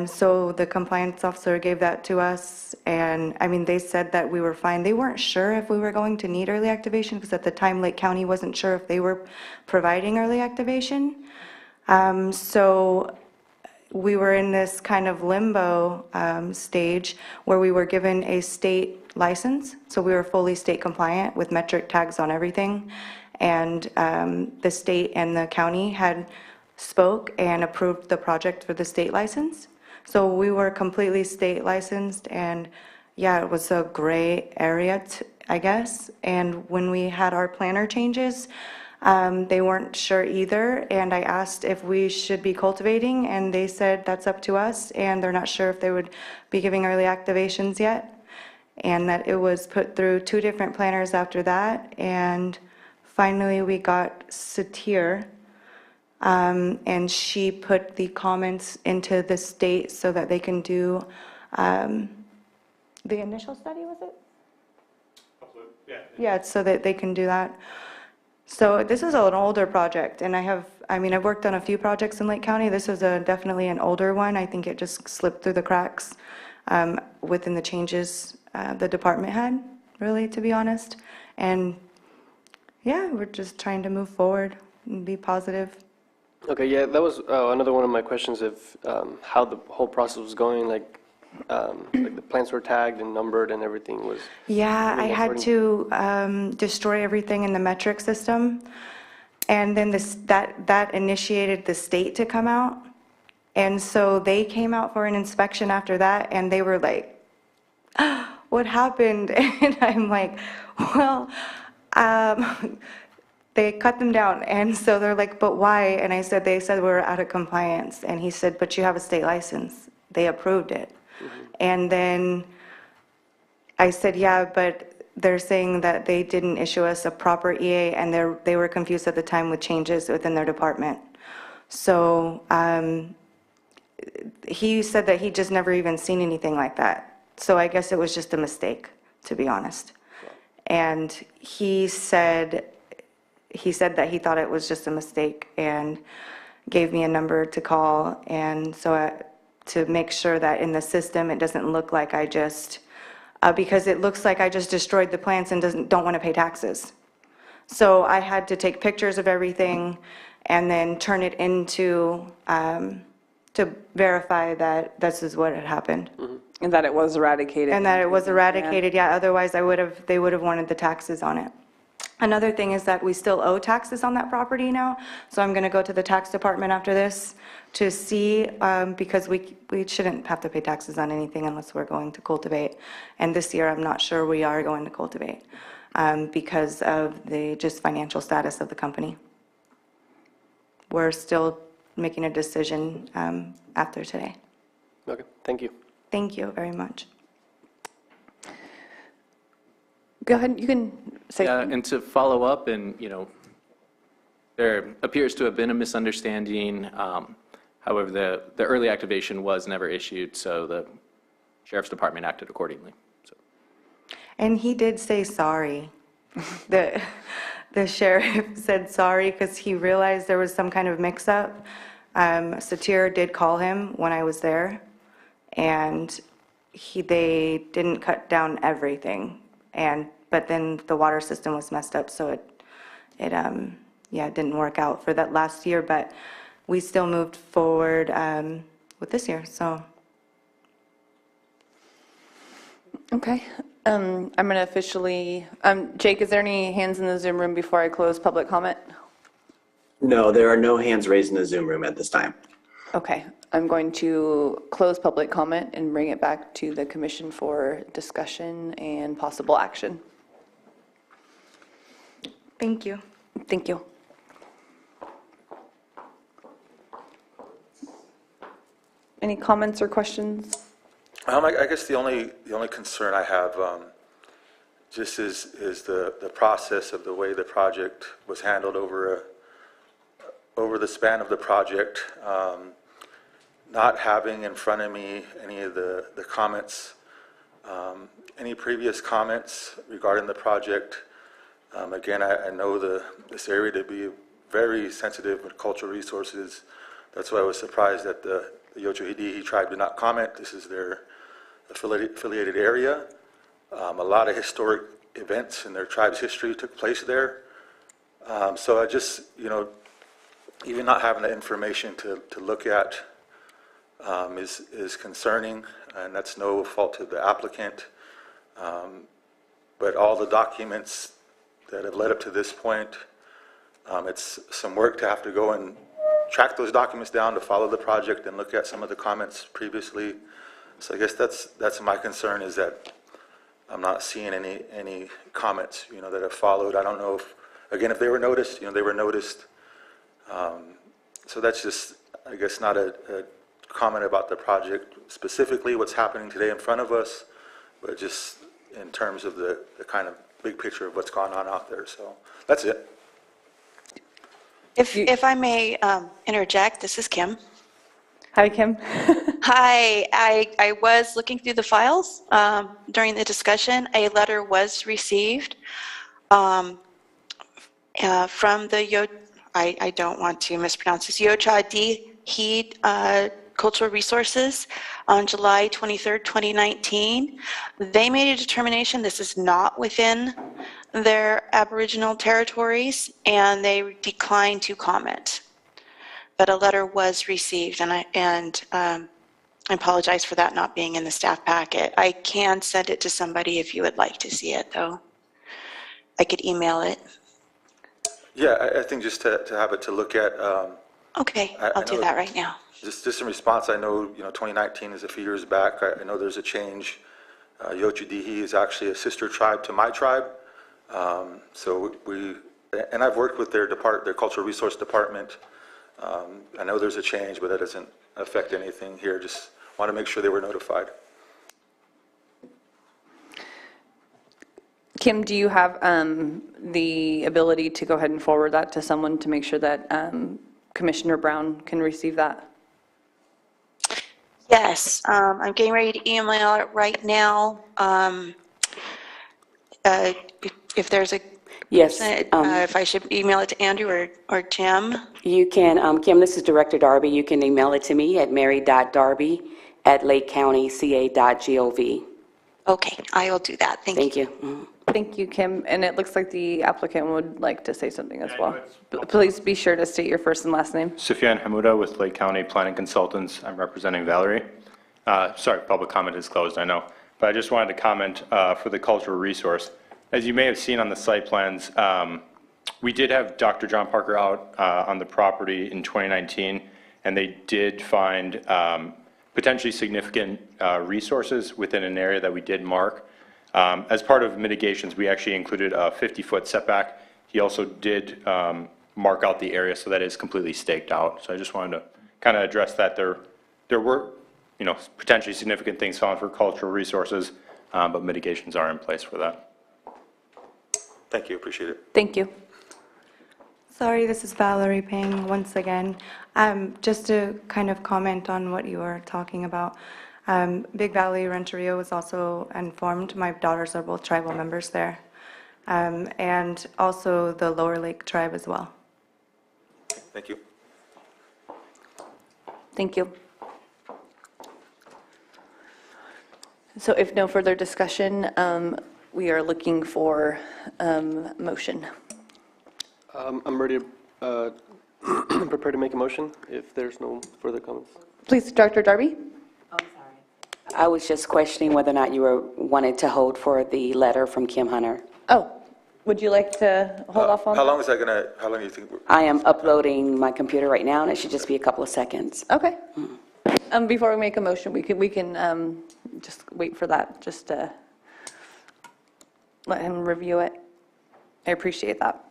So the compliance officer gave that to us, and I mean, they said that we were fine. They weren't sure if we were going to need early activation, because at the time Lake County wasn't sure if they were providing early activation. So we were in this kind of limbo stage where we were given a state license, so we were fully state compliant with metric tags on everything, and the state and the county had spoke and approved the project for the state license. So we were completely state licensed, and yeah, it was a gray area, I guess. And when we had our planner changes, they weren't sure either, and I asked if we should be cultivating, and they said that's up to us, and they're not sure if they would be giving early activations yet, and that it was put through 2 different planners after that, and finally we got Satir, and she put the comments into the state so that they can do the initial study, was it? Yeah, so that they can do that. So this is an older project, and I've worked on a few projects in Lake County. This is definitely an older one. I think it just slipped through the cracks within the changes the department had, really, to be honest. And yeah, we're just trying to move forward and be positive. Okay, yeah, that was another one of my questions of how the whole process was going, like the plants were tagged and numbered and everything was. Yeah, I had to destroy everything in the metric system, and then that initiated the state to come out, and so they came out for an inspection after that, and they were like, "What happened?" And I'm like, "Well, they cut them down," and so they're like, "But why?" And I said, "They said we're out of compliance," and he said, "But you have a state license. They approved it." And then I said, "Yeah, but they're saying that they didn't issue us a proper EA, and they were confused at the time with changes within their department." So he said that he just never even seen anything like that. So I guess it was just a mistake, to be honest. And he said that he thought it was just a mistake and gave me a number to call, and so to make sure that in the system it doesn't look like I just, because it looks like I just destroyed the plants and don't want to pay taxes. So I had to take pictures of everything and then turn it into, to verify that this is what had happened. And that it was eradicated. And that it was eradicated, yeah, otherwise they would have wanted the taxes on it. Another thing is that we still owe taxes on that property now, so I'm gonna go to the tax department after this to see, because we shouldn't have to pay taxes on anything unless we're going to cultivate. And this year, I'm not sure we are going to cultivate, because of the just financial status of the company. We're still making a decision, after today. Okay, thank you. Thank you very much. Go ahead, you can say. Yeah, and to follow up, and, you know, there appears to have been a misunderstanding. However, the early activation was never issued, so the Sheriff's Department acted accordingly. So. And he did say sorry. The sheriff said sorry because he realized there was some kind of mix-up. Satir did call him when I was there, and they didn't cut down everything. But then the water system was messed up, so it didn't work out for that last year, but we still moved forward with this year, so. Okay, I'm going to officially, Jake, is there any hands in the Zoom room before I close public comment? No, there are no hands raised in the Zoom room at this time. Okay, I'm going to close public comment and bring it back to the commission for discussion and possible action. Thank you. Thank you. Any comments or questions? I guess the only concern I have just is the process of the way the project was handled over the span of the project. Not having in front of me any of the comments, any previous comments regarding the project. Again, I know this area to be very sensitive with cultural resources. That's why I was surprised that the Yocho-Hidihi tribe did not comment. This is their affiliated area. A lot of historic events in their tribe's history took place there. So I just, you know, even not having the information to look at is concerning, and that's no fault to the applicant. But all the documents that have led up to this point, it's some work to have to go and track those documents down to follow the project and look at some of the comments previously. So I guess that's my concern, is that I'm not seeing any comments, you know, that have followed. I don't know if they were noticed, you know, they were noticed. So that's just, I guess, not a comment about the project specifically, what's happening today in front of us, but just in terms of the kind of big picture of what's going on out there. So that's it. If I may interject, this is Kim. Hi, Kim. Hi, I was looking through the files during the discussion. A letter was received from the I don't want to mispronounce this, Yocho-Hidihi Cultural Resources on July 23rd, 2019. They made a determination this is not within their Aboriginal territories, and they declined to comment. But a letter was received, and I apologize for that not being in the staff packet. I can send it to somebody if you would like to see it, though. I could email it. Yeah, I think just to have it to look at. Okay, I'll do that right now. Just in response, I know, you know, 2019 is a few years back. I know there's a change. Yocho-Hidihi is actually a sister tribe to my tribe. So and I've worked with their cultural resource department. I know there's a change, but that doesn't affect anything here. Just want to make sure they were notified. Kim, do you have the ability to go ahead and forward that to someone to make sure that Commissioner Brown can receive that? Yes, I'm getting ready to email it right now. If there's a Yes. if I should email it to Andrew or Tim. You can, Kim, this is Director Darby. You can email it to me at mary.darby@lakecountyca.gov. Okay, I will do that. Thank you. Thank you. Thank you, Kim. And it looks like the applicant would like to say something as well. Please be sure to state your first and last name. Sufyan Hamouda with Lake County Planning Consultants. I'm representing Valerie. sorry, public comment is closed, I know. But I just wanted to comment for the cultural resource. As you may have seen on the site plans, we did have Dr. John Parker out on the property in 2019, and they did find potentially significant resources within an area that we did mark. As part of mitigations, we actually included a 50-foot setback. He also did mark out the area, so that is completely staked out. So I just wanted to kind of address that. There were, potentially significant things found for cultural resources, but mitigations are in place for that. Thank you, appreciate it. Thank you. Sorry, this is Valerie Ping once again. Just to kind of comment on what you were talking about. Big Valley Rancheria was also informed. My daughters are both tribal members there. And also the Lower Lake Tribe as well. Thank you. Thank you. So if no further discussion, we are looking for motion. I'm ready to, prepare to make a motion if there's no further comments. Please, Dr. Darby. I was just questioning whether or not you wanted to hold for the letter from Kim Hunter. Oh, would you like to hold off on How that? long is that gonna, how long do you think? I am uploading my computer right now, and it should just be a couple of seconds. Okay. Before we make a motion, we can just wait for that, just to let him review it. I appreciate that.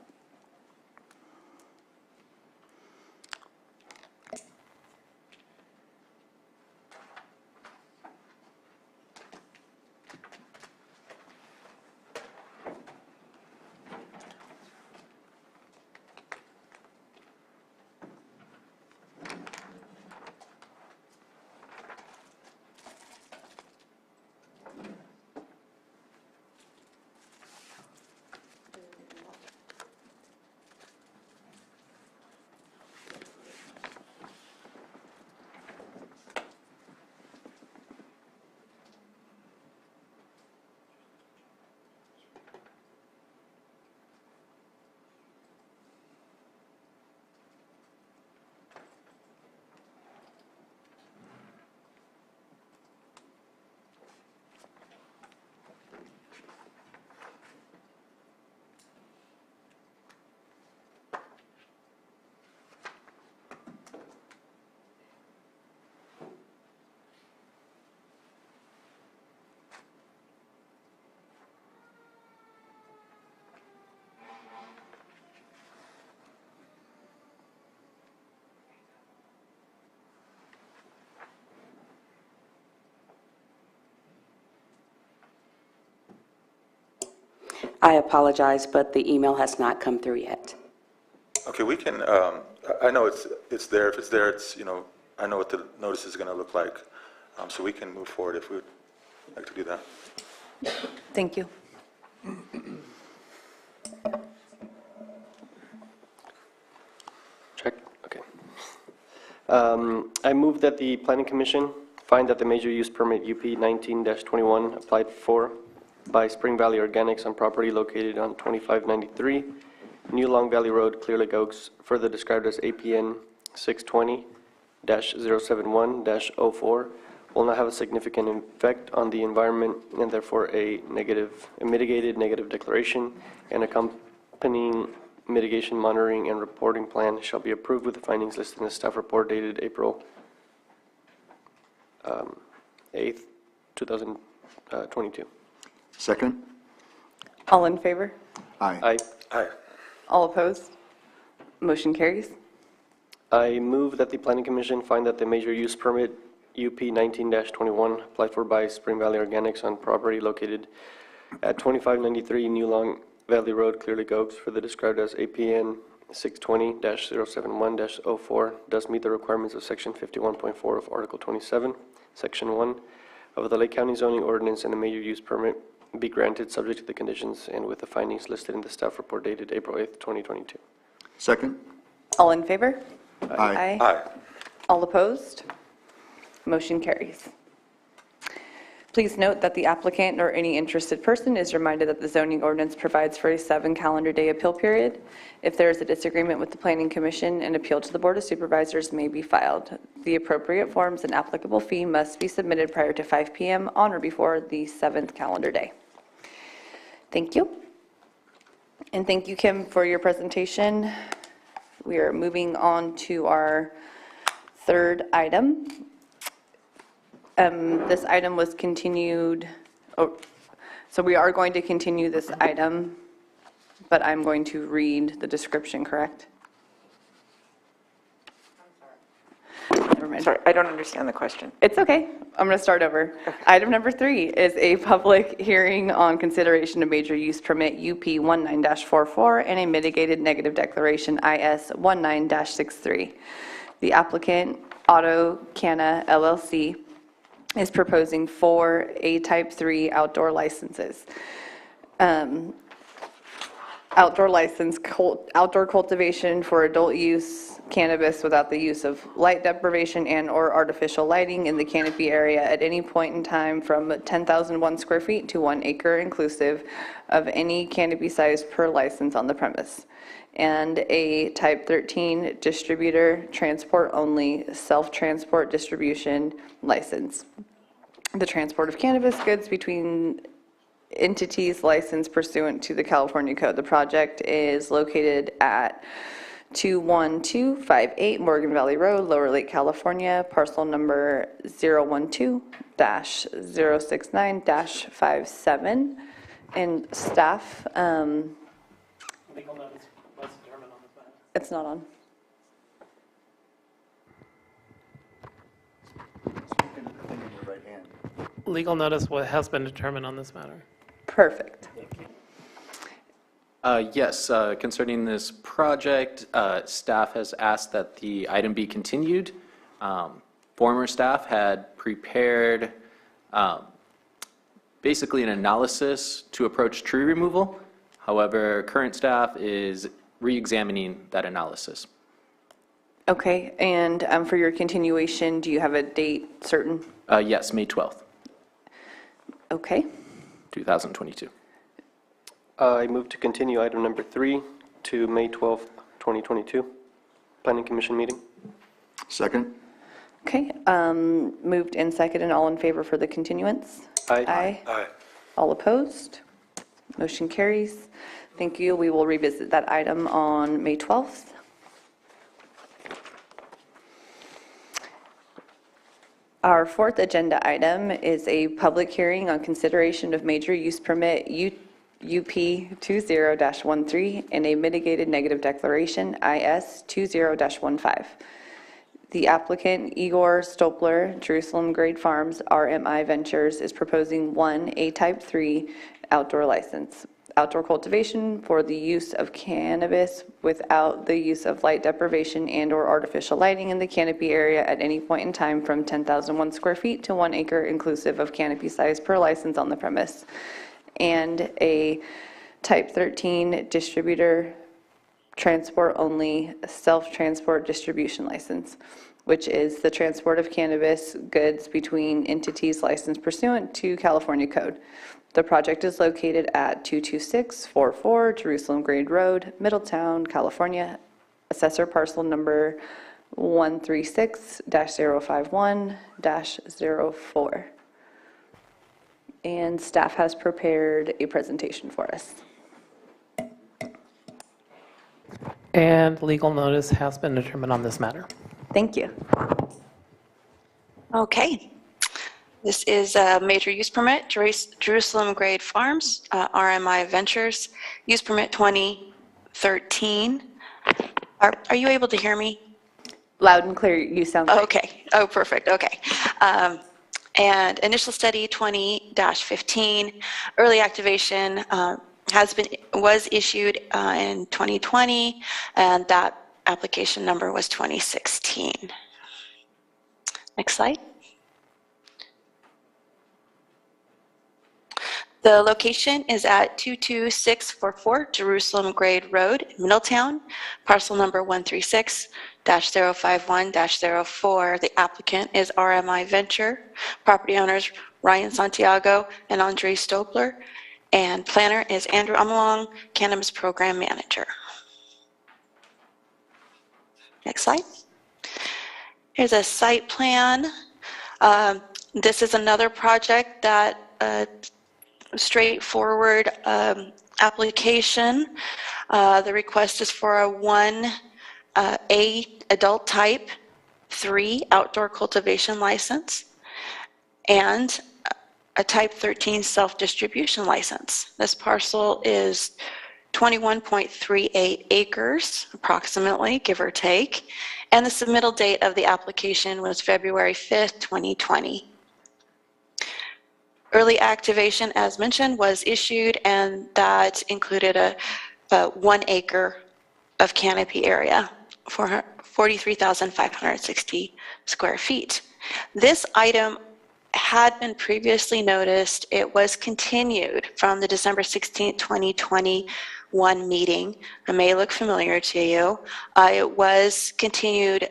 I apologize, but the email has not come through yet. Okay, we can, I know it's there. If it's there, it's, I know what the notice is gonna look like. So we can move forward if we would like to do that. Thank you. Check, okay. I move that the Planning Commission find that the major use permit UP 19-21 applied for by Spring Valley Organics on property located on 2593 New Long Valley Road, Clear Lake Oaks, further described as APN 620-071-04, will not have a significant effect on the environment, and therefore a mitigated negative declaration and accompanying mitigation monitoring and reporting plan shall be approved with the findings listed in the staff report dated April 8th, 2022. Second? All in favor? Aye. Aye. Aye. All opposed? Motion carries. I move that the Planning Commission find that the major use permit UP 19-21 applied for by Spring Valley Organics on property located at 2593 New Long Valley Road, Clear Lake Oaks, further described as APN 620-071-04, does meet the requirements of Section 51.4 of Article 27, Section 1 of the Lake County zoning ordinance, and the major use permit be granted subject to the conditions and with the findings listed in the staff report dated April 8th, 2022. Second? All in favor? Aye. Aye. All opposed? Motion carries. Please note that the applicant or any interested person is reminded that the zoning ordinance provides for a 7-calendar-day appeal period. If there is a disagreement with the Planning Commission, an appeal to the Board of Supervisors may be filed. The appropriate forms and applicable fee must be submitted prior to 5 p.m. on or before the 7th calendar day. Thank you. And thank you, Kim, for your presentation. We are moving on to our third item. This item was continued, so we are going to continue this item, but I'm going to read the description, correct? Never mind. Sorry, I don't understand the question. It's okay. I'm going to start over. Item number 3 is a public hearing on consideration of major use permit UP 19-44 and a mitigated negative declaration IS 19-63. The applicant, Auto Canna LLC, is proposing 4 A-type 3 outdoor licenses. Outdoor license, outdoor cultivation for adult use cannabis without the use of light deprivation and or artificial lighting in the canopy area at any point in time from 10,001 square feet to 1 acre inclusive of any canopy size per license on the premise. And a type 13 distributor, transport only, self-transport distribution license. The transport of cannabis goods between entities licensed pursuant to the California Code. The project is located at 21258 Morgan Valley Road, Lower Lake, California, parcel number 012-069-57. And staff, Legal notice was determined on this matter. it's not on. Legal notice has been determined on this matter. Perfect. Yes, concerning this project, staff has asked that the item be continued. Former staff had prepared basically an analysis to approach tree removal. However, current staff is re-examining that analysis. Okay, and for your continuation, do you have a date certain? Yes, May 12th, Okay. 2022. I move to continue item number 3 to May 12th, 2022, Planning Commission meeting. Second? Okay, moved and seconded, all in favor for the continuance? Aye. Aye. All opposed? Motion carries. Thank you. We will revisit that item on May 12th. Our fourth agenda item is a public hearing on consideration of major use permit UP 20-13 and a mitigated negative declaration IS 20-15. The applicant, Igor Stopler, Jerusalem Grade Farms, RMI Ventures, is proposing 1 A-type 3 outdoor license. Outdoor cultivation for the use of cannabis without the use of light deprivation and or artificial lighting in the canopy area at any point in time from 10,001 square feet to 1 acre inclusive of canopy size per license on the premise. And a type 13 distributor, transport only, self-transport distribution license, which is the transport of cannabis goods between entities licensed pursuant to California Code. The project is located at 22644 Jerusalem Grade Road, Middletown, California. Assessor parcel number 136-051-04. And staff has prepared a presentation for us. And legal notice has been determined on this matter. Thank you. Okay. This is a major use permit, Jerusalem Grade Farms, RMI Ventures, use permit 2013. Are you able to hear me? Loud and clear, you sound great. Okay. Oh, perfect. Okay. And initial study 20-15, early activation was issued in 2020, and that application number was 2016. Next slide. The location is at 22644 Jerusalem Grade Road, Middletown, parcel number 136-051-04. The applicant is RMI Venture, property owners Ryan Santiago and Andre Stobler, and planner is Andrew Amalong, Cannabis Program Manager. Next slide. Here's a site plan. This is another project that straightforward application. The request is for a 1A adult type 3 outdoor cultivation license and a type 13 self-distribution license. This parcel is 21.38 acres, approximately, give or take, and the submittal date of the application was February 5th, 2020. Early activation, as mentioned, was issued, and that included a 1 acre of canopy area for 43,560 square feet. This item had been previously noticed. It was continued from the December 16th, 2021 meeting. It may look familiar to you. It was continued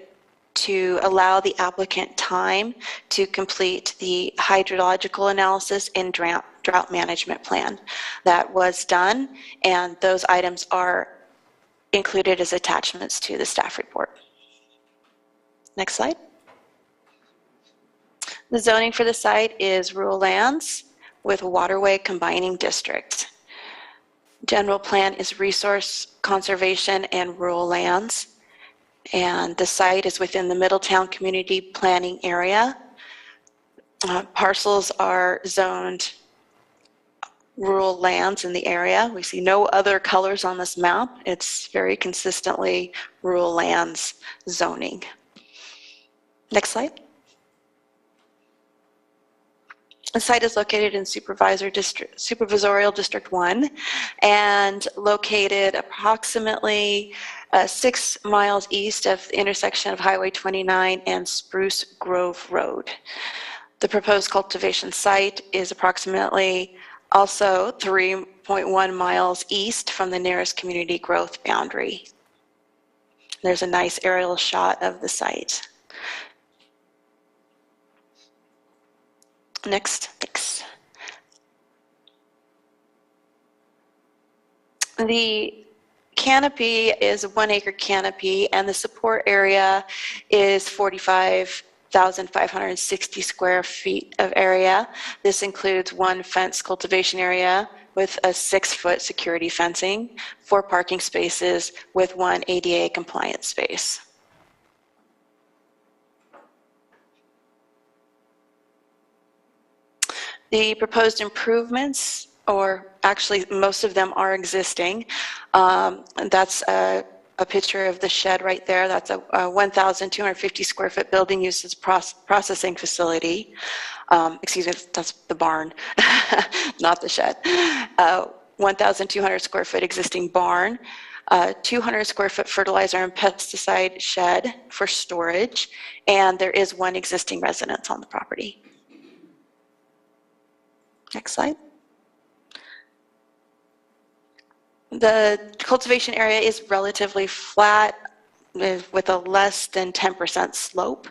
to allow the applicant time to complete the hydrological analysis and drought management plan. That was done, and those items are included as attachments to the staff report. Next slide. The zoning for the site is rural lands with waterway combining district. General plan is resource conservation and rural lands. And the site is within the Middletown Community Planning Area. Parcels are zoned rural lands in the area. We see no other colors on this map. It's very consistently rural lands zoning. Next slide. The site is located in Supervisorial District 1 and located approximately 6 miles east of the intersection of Highway 29 and Spruce Grove Road. The proposed cultivation site is approximately also 3.1 miles east from the nearest community growth boundary. There's a nice aerial shot of the site. Next. The canopy is a 1 acre canopy, and the support area is 45,560 square feet of area. This includes 1 fence cultivation area with a 6-foot security fencing, 4 parking spaces with 1 ADA compliant space. The proposed improvements, or actually most of them are existing. That's a picture of the shed right there. That's a 1,250 square foot building used as processing facility. Excuse me, that's the barn, not the shed. 1,200 square foot existing barn. 200 square foot fertilizer and pesticide shed for storage. And there is 1 existing residence on the property. Next slide. The cultivation area is relatively flat with a less than 10% slope.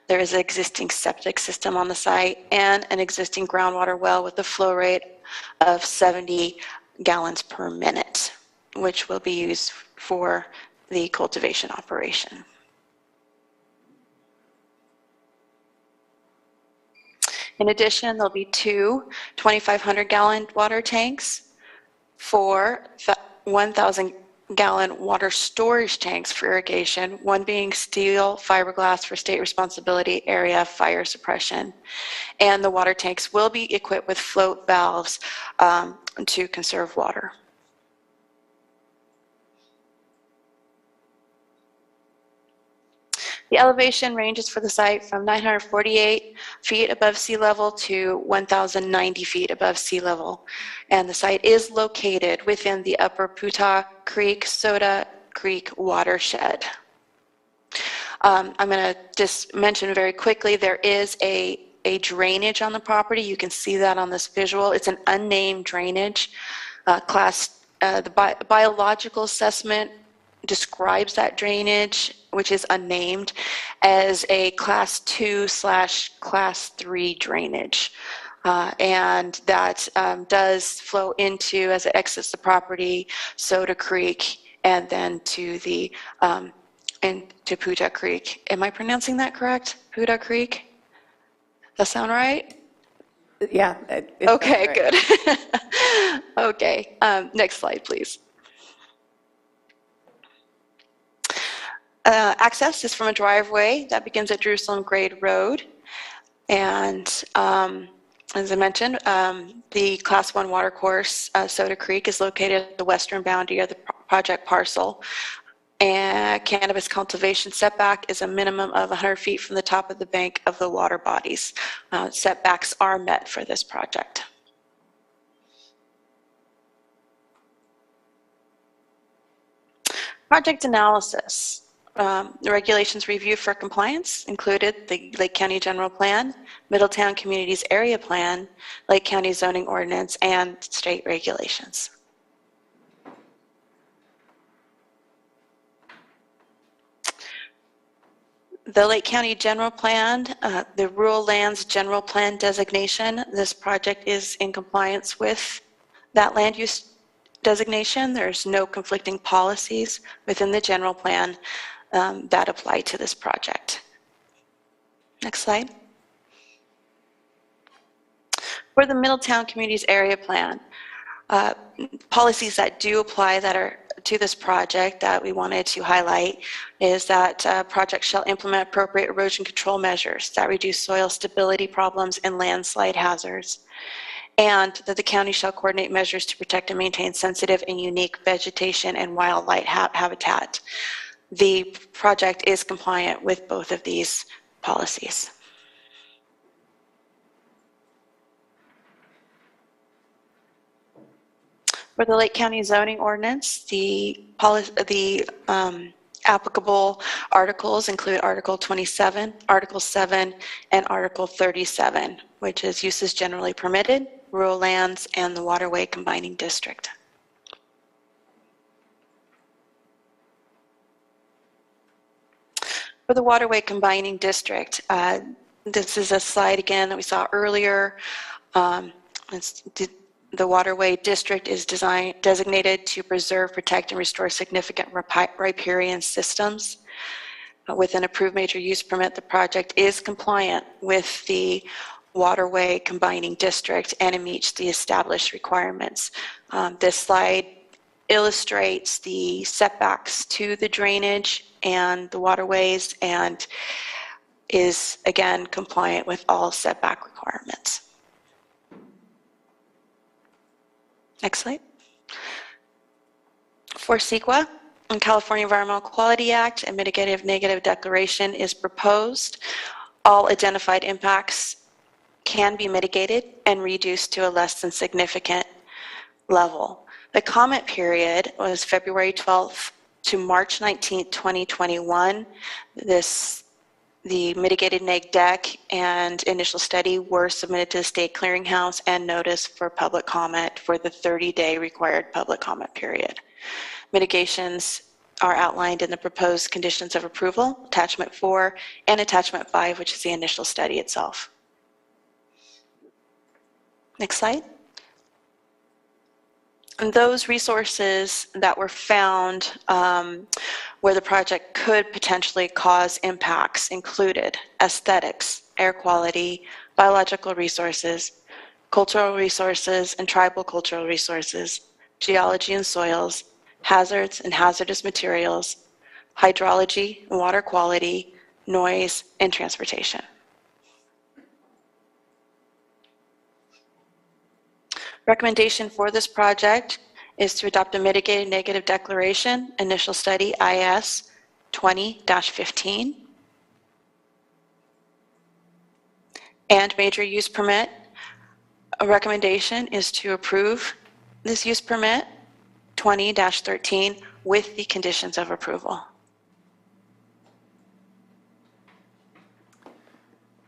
There is an existing septic system on the site and an existing groundwater well with a flow rate of 70 gallons per minute, which will be used for the cultivation operation. In addition, there'll be 2 2,500-gallon water tanks, 4 1,000-gallon water storage tanks for irrigation, 1 being steel fiberglass for state responsibility area fire suppression. And the water tanks will be equipped with float valves to conserve water. The elevation ranges for the site from 948 feet above sea level to 1,090 feet above sea level. And the site is located within the Upper Putah Creek Soda Creek watershed. I'm going to just mention very quickly, there is a a drainage on the property. You can see that on this visual. It's an unnamed drainage. The biological assessment describes that drainage, which is unnamed, as a Class 2/Class 3 drainage. And that does flow into, as it exits the property, Soda Creek, and then to the into Puda Creek. Am I pronouncing that correct? Puda Creek? Does that sound right? Yeah. Okay, good. Okay, next slide, please. Access is from a driveway that begins at Jerusalem Grade Road. And as I mentioned, the Class 1 watercourse, Soda Creek, is located at the western boundary of the project parcel. And cannabis cultivation setback is a minimum of 100 feet from the top of the bank of the water bodies. Setbacks are met for this project. Project analysis. The regulations review for compliance included the Lake County General Plan, Middletown Communities Area Plan, Lake County Zoning Ordinance, and state regulations. The Lake County General Plan, the Rural Lands General Plan designation, this project is in compliance with that land use designation. There's no conflicting policies within the general plan that apply to this project. Next slide. For the Middletown Communities Area Plan, policies that do apply that are to this project that we wanted to highlight is that project shall implement appropriate erosion control measures that reduce soil stability problems and landslide hazards, and that the county shall coordinate measures to protect and maintain sensitive and unique vegetation and wildlife habitat. The project is compliant with both of these policies. For the Lake County Zoning Ordinance, the applicable articles include Article 27, Article 7, and Article 37, which is uses generally permitted, rural lands, and the waterway combining district. For the waterway combining district, this is a slide again that we saw earlier. The waterway district is designated to preserve, protect, and restore significant riparian systems. With an approved major use permit, the project is compliant with the waterway combining district and it meets the established requirements. This slide illustrates the setbacks to the drainage and the waterways and is again compliant with all setback requirements. Next slide. For CEQA, the California Environmental Quality Act, a mitigative negative declaration is proposed. All identified impacts can be mitigated and reduced to a less than significant level. The comment period was February 12th to March 19th, 2021. The mitigated neg deck and initial study were submitted to the state clearinghouse and notice for public comment for the 30-day required public comment period. Mitigations are outlined in the proposed conditions of approval, attachment 4 and attachment 5, which is the initial study itself. Next slide. And those resources that were found where the project could potentially cause impacts included aesthetics, air quality, biological resources, cultural resources and tribal cultural resources, geology and soils, hazards and hazardous materials, hydrology and water quality, noise, and transportation. Recommendation for this project is to adopt a mitigated negative declaration, initial study IS 20-15, and major use permit. A recommendation is to approve this use permit 20-13 with the conditions of approval.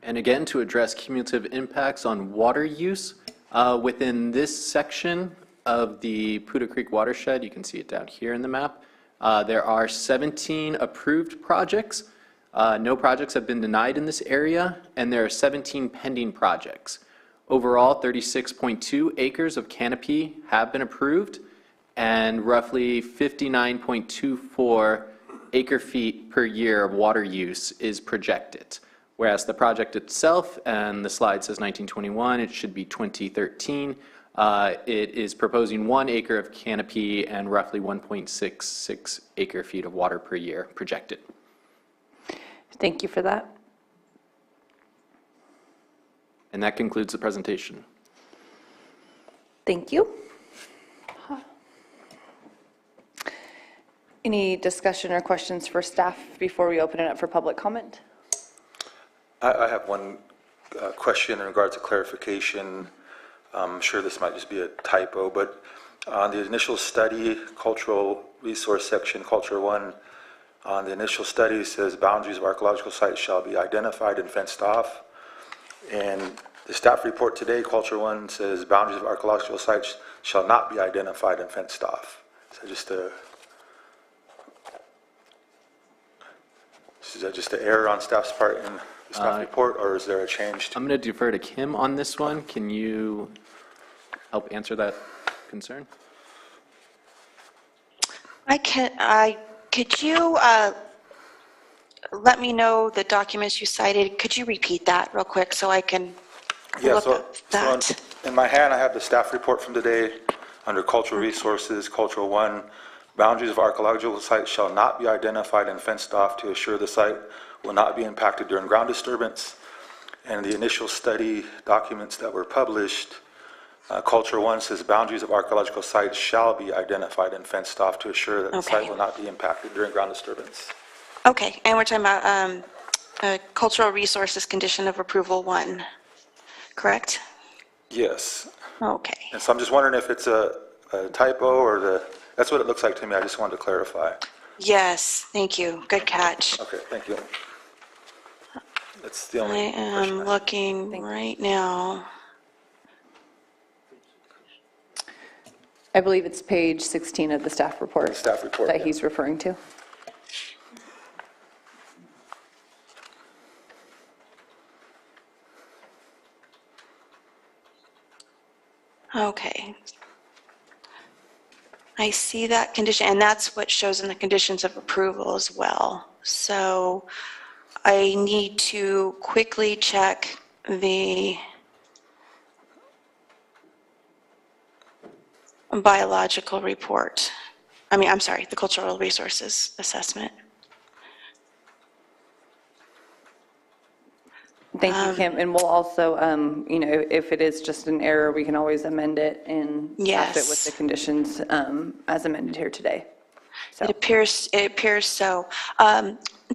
And again, to address cumulative impacts on water use, within this section of the Poudre Creek watershed, you can see it down here in the map, there are 17 approved projects. No projects have been denied in this area, and there are 17 pending projects. Overall, 36.2 acres of canopy have been approved, and roughly 59.24 acre-feet per year of water use is projected. Whereas the project itself, and the slide says 1921, it should be 2013. It is proposing 1 acre of canopy and roughly 1.66 acre-feet of water per year projected. Thank you for that. And that concludes the presentation. Thank you. Any discussion or questions for staff before we open it up for public comment? I have one question in regards to clarification. I'm sure this might just be a typo, but on the initial study, cultural resource section, Culture 1, on the initial study says boundaries of archaeological sites shall be identified and fenced off. And the staff report today, Culture 1, says boundaries of archaeological sites shall not be identified and fenced off. So is that just an error on staff's part in the staff report, or is there a change? I'm going to defer to Kim on this one. Can you help answer that concern? Could you let me know the documents you cited? Could you repeat that real quick so I can look up that? So in my hand, I have the staff report from today under Cultural Resources, Cultural 1. Boundaries of archaeological sites shall not be identified and fenced off to assure the site will not be impacted during ground disturbance. And the initial study documents that were published, Culture 1 says boundaries of archaeological sites shall be identified and fenced off to assure that the site will not be impacted during ground disturbance. Okay, and we're talking about Cultural Resources Condition of Approval 1, correct? Yes. Okay. And so I'm just wondering if it's a typo or that's what it looks like to me. I just wanted to clarify. Yes, thank you. Good catch. Okay, thank you. That's the only I am looking right now. I believe it's page 16 of the staff report. That he's referring to. Okay. I see that condition, and that's what shows in the conditions of approval as well. So I need to quickly check the biological report. I'm sorry, the cultural resources assessment. Thank you, Kim. And we'll also, if it is just an error, we can always amend it and pass it with the conditions as amended here today. So. It appears so.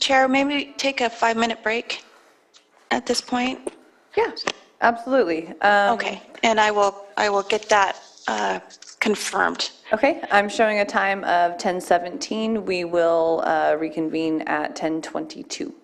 Chair, maybe take a 5-minute break at this point? Yeah, absolutely. Okay, and I will get that confirmed. Okay, I'm showing a time of 10:17. We will reconvene at 10:22.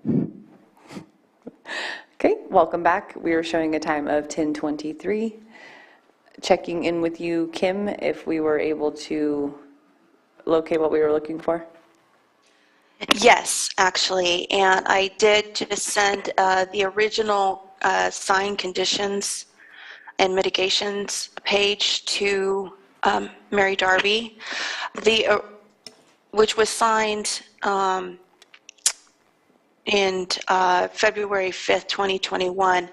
Okay, welcome back. We are showing a time of 10:23. Checking in with you, Kim, if we were able to locate what we were looking for. Yes, actually, and I did just send the original sign conditions and mitigations page to Mary Darby, which was signed in February 5th, 2021.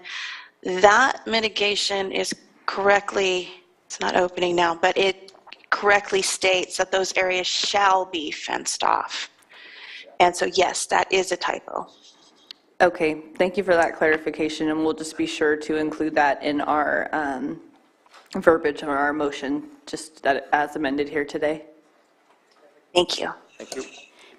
That mitigation is correctly, it's not opening now, but it correctly states that those areas shall be fenced off. And so, yes, that is a typo. Okay, thank you for that clarification, and we'll just be sure to include that in our verbiage or our motion, just as amended here today. Thank you. Thank you.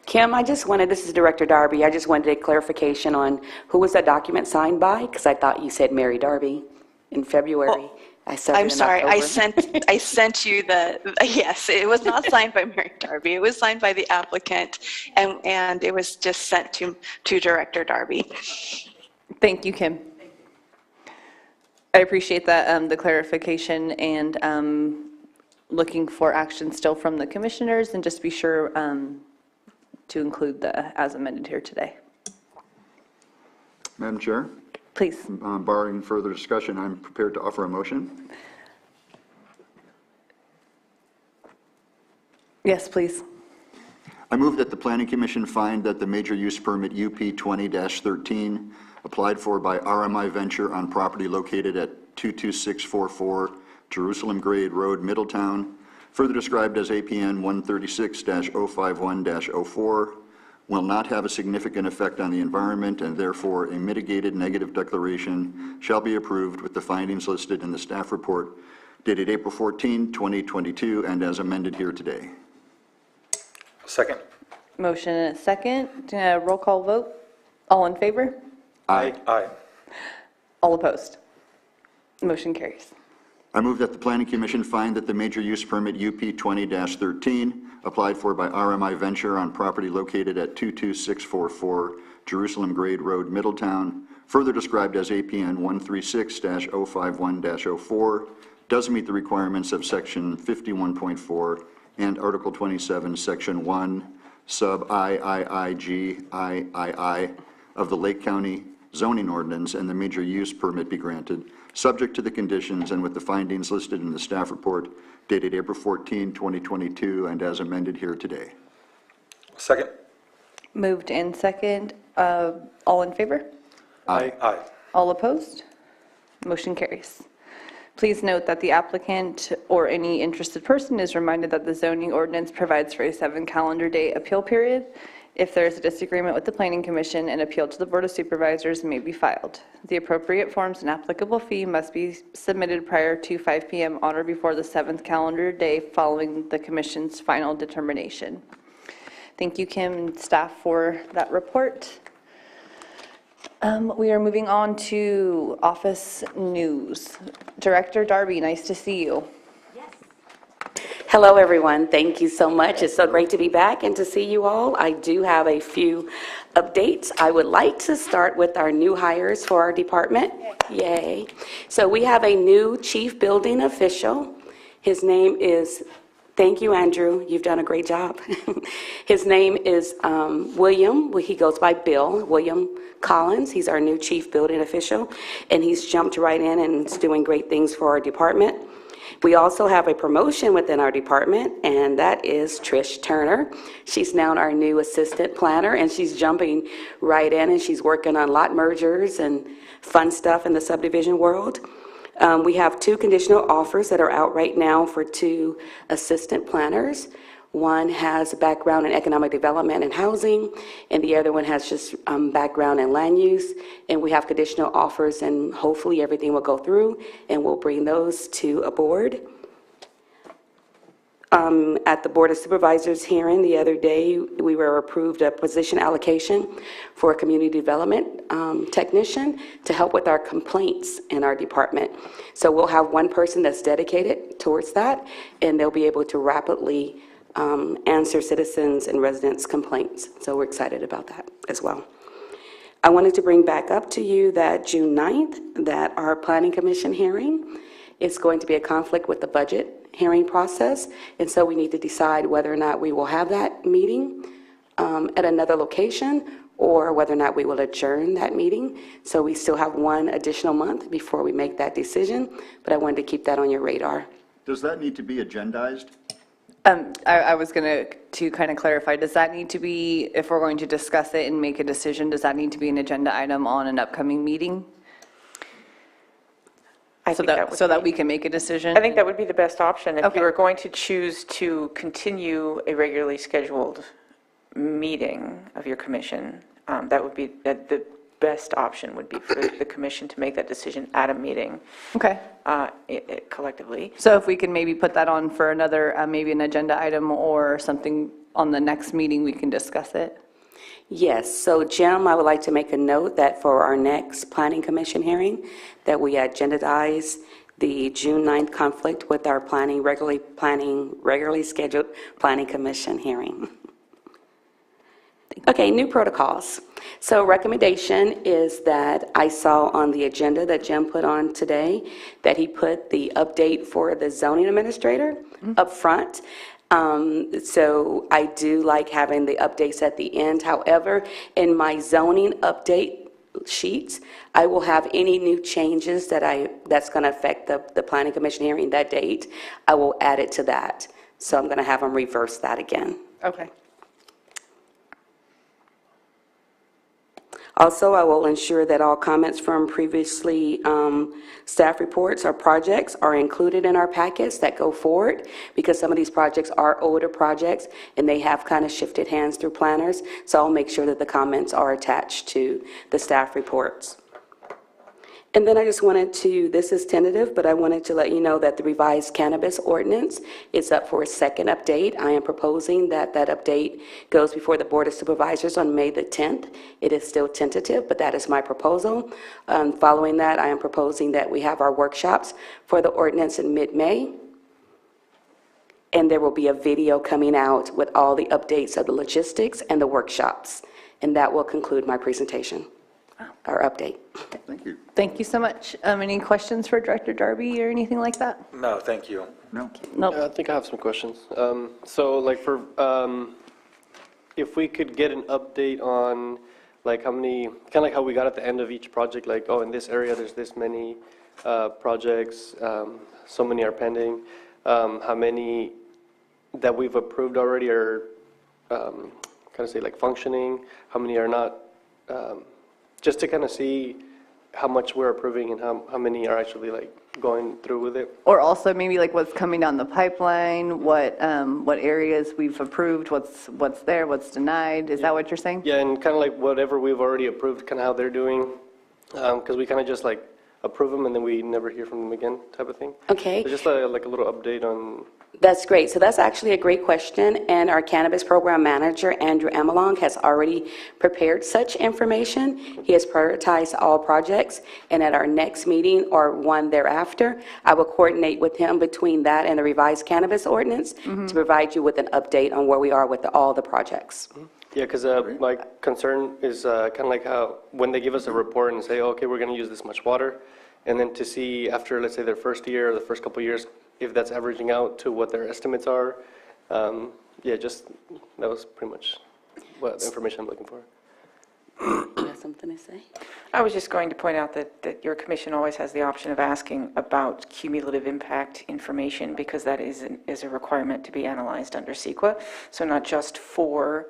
Kim, this is Director Darby, I just wanted a clarification on who was that document signed by? Because I thought you said Mary Darby in February. I'm sorry, I sent you yes, it was not signed by Mary Darby. It was signed by the applicant, and it was just sent to Director Darby. Thank you, Kim. I appreciate that, the clarification, and looking for action still from the commissioners, and just be sure to include the as amended here today. Madam Chair? Please. Barring further discussion, I'm prepared to offer a motion. Yes, please. I move that the Planning Commission find that the major use permit UP 20-13 applied for by RMI Venture on property located at 22644 Jerusalem Grade Road, Middletown, further described as APN 136-051-04, will not have a significant effect on the environment, and therefore a mitigated negative declaration shall be approved with the findings listed in the staff report dated April 14, 2022, and as amended here today. Second. Motion and a second. Roll call vote. All in favor? Aye. Aye. All opposed? Motion carries. I move that the Planning Commission find that the major use permit UP 20-13 applied for by RMI Venture on property located at 22644 Jerusalem Grade Road, Middletown, further described as APN 136-051-04, does meet the requirements of Section 51.4 and Article 27, Section 1, Sub IIIG III of the Lake County Zoning Ordinance, and the major use permit be granted, subject to the conditions and with the findings listed in the staff report dated April 14, 2022, and as amended here today. Second. Moved and second. All in favor? Aye. Aye. All opposed? Motion carries. Please note that the applicant or any interested person is reminded that the zoning ordinance provides for a 7-calendar-day appeal period. If there is a disagreement with the Planning Commission, an appeal to the Board of Supervisors may be filed. The appropriate forms and applicable fee must be submitted prior to 5 p.m. on or before the 7th calendar day following the Commission's final determination. Thank you, Kim and staff, for that report. We are moving on to office news. Director Darby, nice to see you. Hello, everyone. Thank you so much. It's so great to be back and to see you all. I do have a few updates. I would like to start with our new hires for our department. Yay. So we have a new chief building official. His name is, thank you, Andrew. You've done a great job. His name is William. Well, he goes by Bill, William Collins. He's our new chief building official, and he's jumped right in and is doing great things for our department. We also have a promotion within our department, and that is Trish Turner. She's now our new assistant planner, and she's jumping right in, and she's working on lot mergers and fun stuff in the subdivision world. We have 2 conditional offers that are out right now for 2 assistant planners. One has a background in economic development and housing, and the other one has just background in land use. And we have conditional offers, and hopefully everything will go through, and we'll bring those to a board. At the Board of Supervisors hearing the other day, we were approved a position allocation for a community development technician to help with our complaints in our department. So we'll have one person that's dedicated towards that, and they'll be able to rapidly answer citizens and residents' complaints. So we're excited about that as well. I wanted to bring back up to you that June 9th, that our Planning Commission hearing is going to be a conflict with the budget hearing process, and so we need to decide whether or not we will have that meeting at another location, or whether or not we will adjourn that meeting. So we still have one additional month before we make that decision, but I wanted to keep that on your radar. Does that need to be agendized? I was going to kind of clarify, does that need to be, if we're going to discuss it and make a decision, does that need to be an agenda item on an upcoming meeting? So that we can make a decision? I think that would be the best option. If you were going to choose to continue a regularly scheduled meeting of your commission, that would be, the best option would be for the commission to make that decision at a meeting. Okay. Collectively. So if we can maybe put that on for another, maybe an agenda item or something on the next meeting, we can discuss it? Yes, so Jim, I would like to make a note that for our next Planning Commission hearing, that we agendize the June 9th conflict with our regularly scheduled Planning Commission hearing. Okay, new protocols. So recommendation is that I saw on the agenda that Jim put on today, that he put the update for the zoning administrator up front. So I do like having the updates at the end. However, in my zoning update sheets, I will have any new changes that's going to affect the Planning Commission hearing that date. I will add it to that. So I'm going to have them reverse that again. Okay. Also, I will ensure that all comments from previously staff reports or projects are included in our packets that go forward, because some of these projects are older projects and they have kind of shifted hands through planners. So I'll make sure that the comments are attached to the staff reports. And then I just wanted to, this is tentative, but I wanted to let you know that the revised cannabis ordinance is up for a second update. I am proposing that that update goes before the Board of Supervisors on May the 10th. It is still tentative, but that is my proposal. Following that, I am proposing that we have our workshops for the ordinance in mid-May. And there will be a video coming out with all the updates of the logistics and the workshops. And that will conclude my presentation. Our update. Thank you. Thank you so much. Any questions for Director Darby or anything like that? No, thank you. No. Nope. I think I have some questions. So like for, if we could get an update on like how many, kind of like how we got at the end of each project, like, oh, in this area, there's this many projects, so many are pending, how many that we've approved already are kind of say like functioning, how many are not, just to kind of see how much we're approving and how many are actually like going through with it. Or also maybe like what's coming down the pipeline, what areas we've approved, what's there, what's denied. Is that what you're saying? Yeah, and kind of like whatever we've already approved, kind of how they're doing, because we kind of just like approve them and then we never hear from them again type of thing. Okay. So just like a little update on. That's great. So that's actually a great question, and our cannabis program manager, Andrew Amelong, has already prepared such information. He has prioritized all projects, and at our next meeting or one thereafter, I will coordinate with him between that and the revised cannabis ordinance to provide you with an update on where we are with all the projects. Yeah, because my concern is kind of like how when they give us a report and say, oh, okay, we're going to use this much water, and then to see after, let's say, their first year or the first couple of years, if that's averaging out to what their estimates are. Yeah, just that was pretty much what the information I'm looking for. You have something to say? I was just going to point out that your commission always has the option of asking about cumulative impact information, because that is a requirement to be analyzed under CEQA. So not just for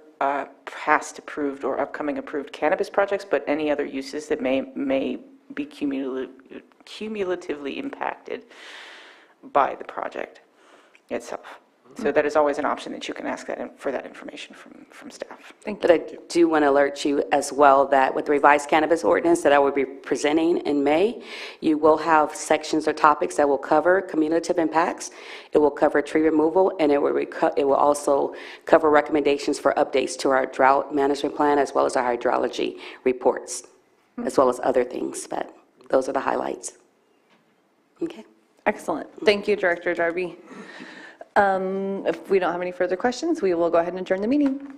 past approved or upcoming approved cannabis projects, but any other uses that may be cumulatively impacted by the project itself. So that is always an option that you can ask for that information from staff. But I do want to alert you as well that with the revised cannabis ordinance that I will be presenting in May, you will have sections or topics that will cover cumulative impacts. It will cover tree removal, and it will also cover recommendations for updates to our drought management plan, as well as our hydrology reports, as well as other things. But those are the highlights. Okay. Excellent. Thank you, Director Darby. If we don't have any further questions, we will go ahead and adjourn the meeting.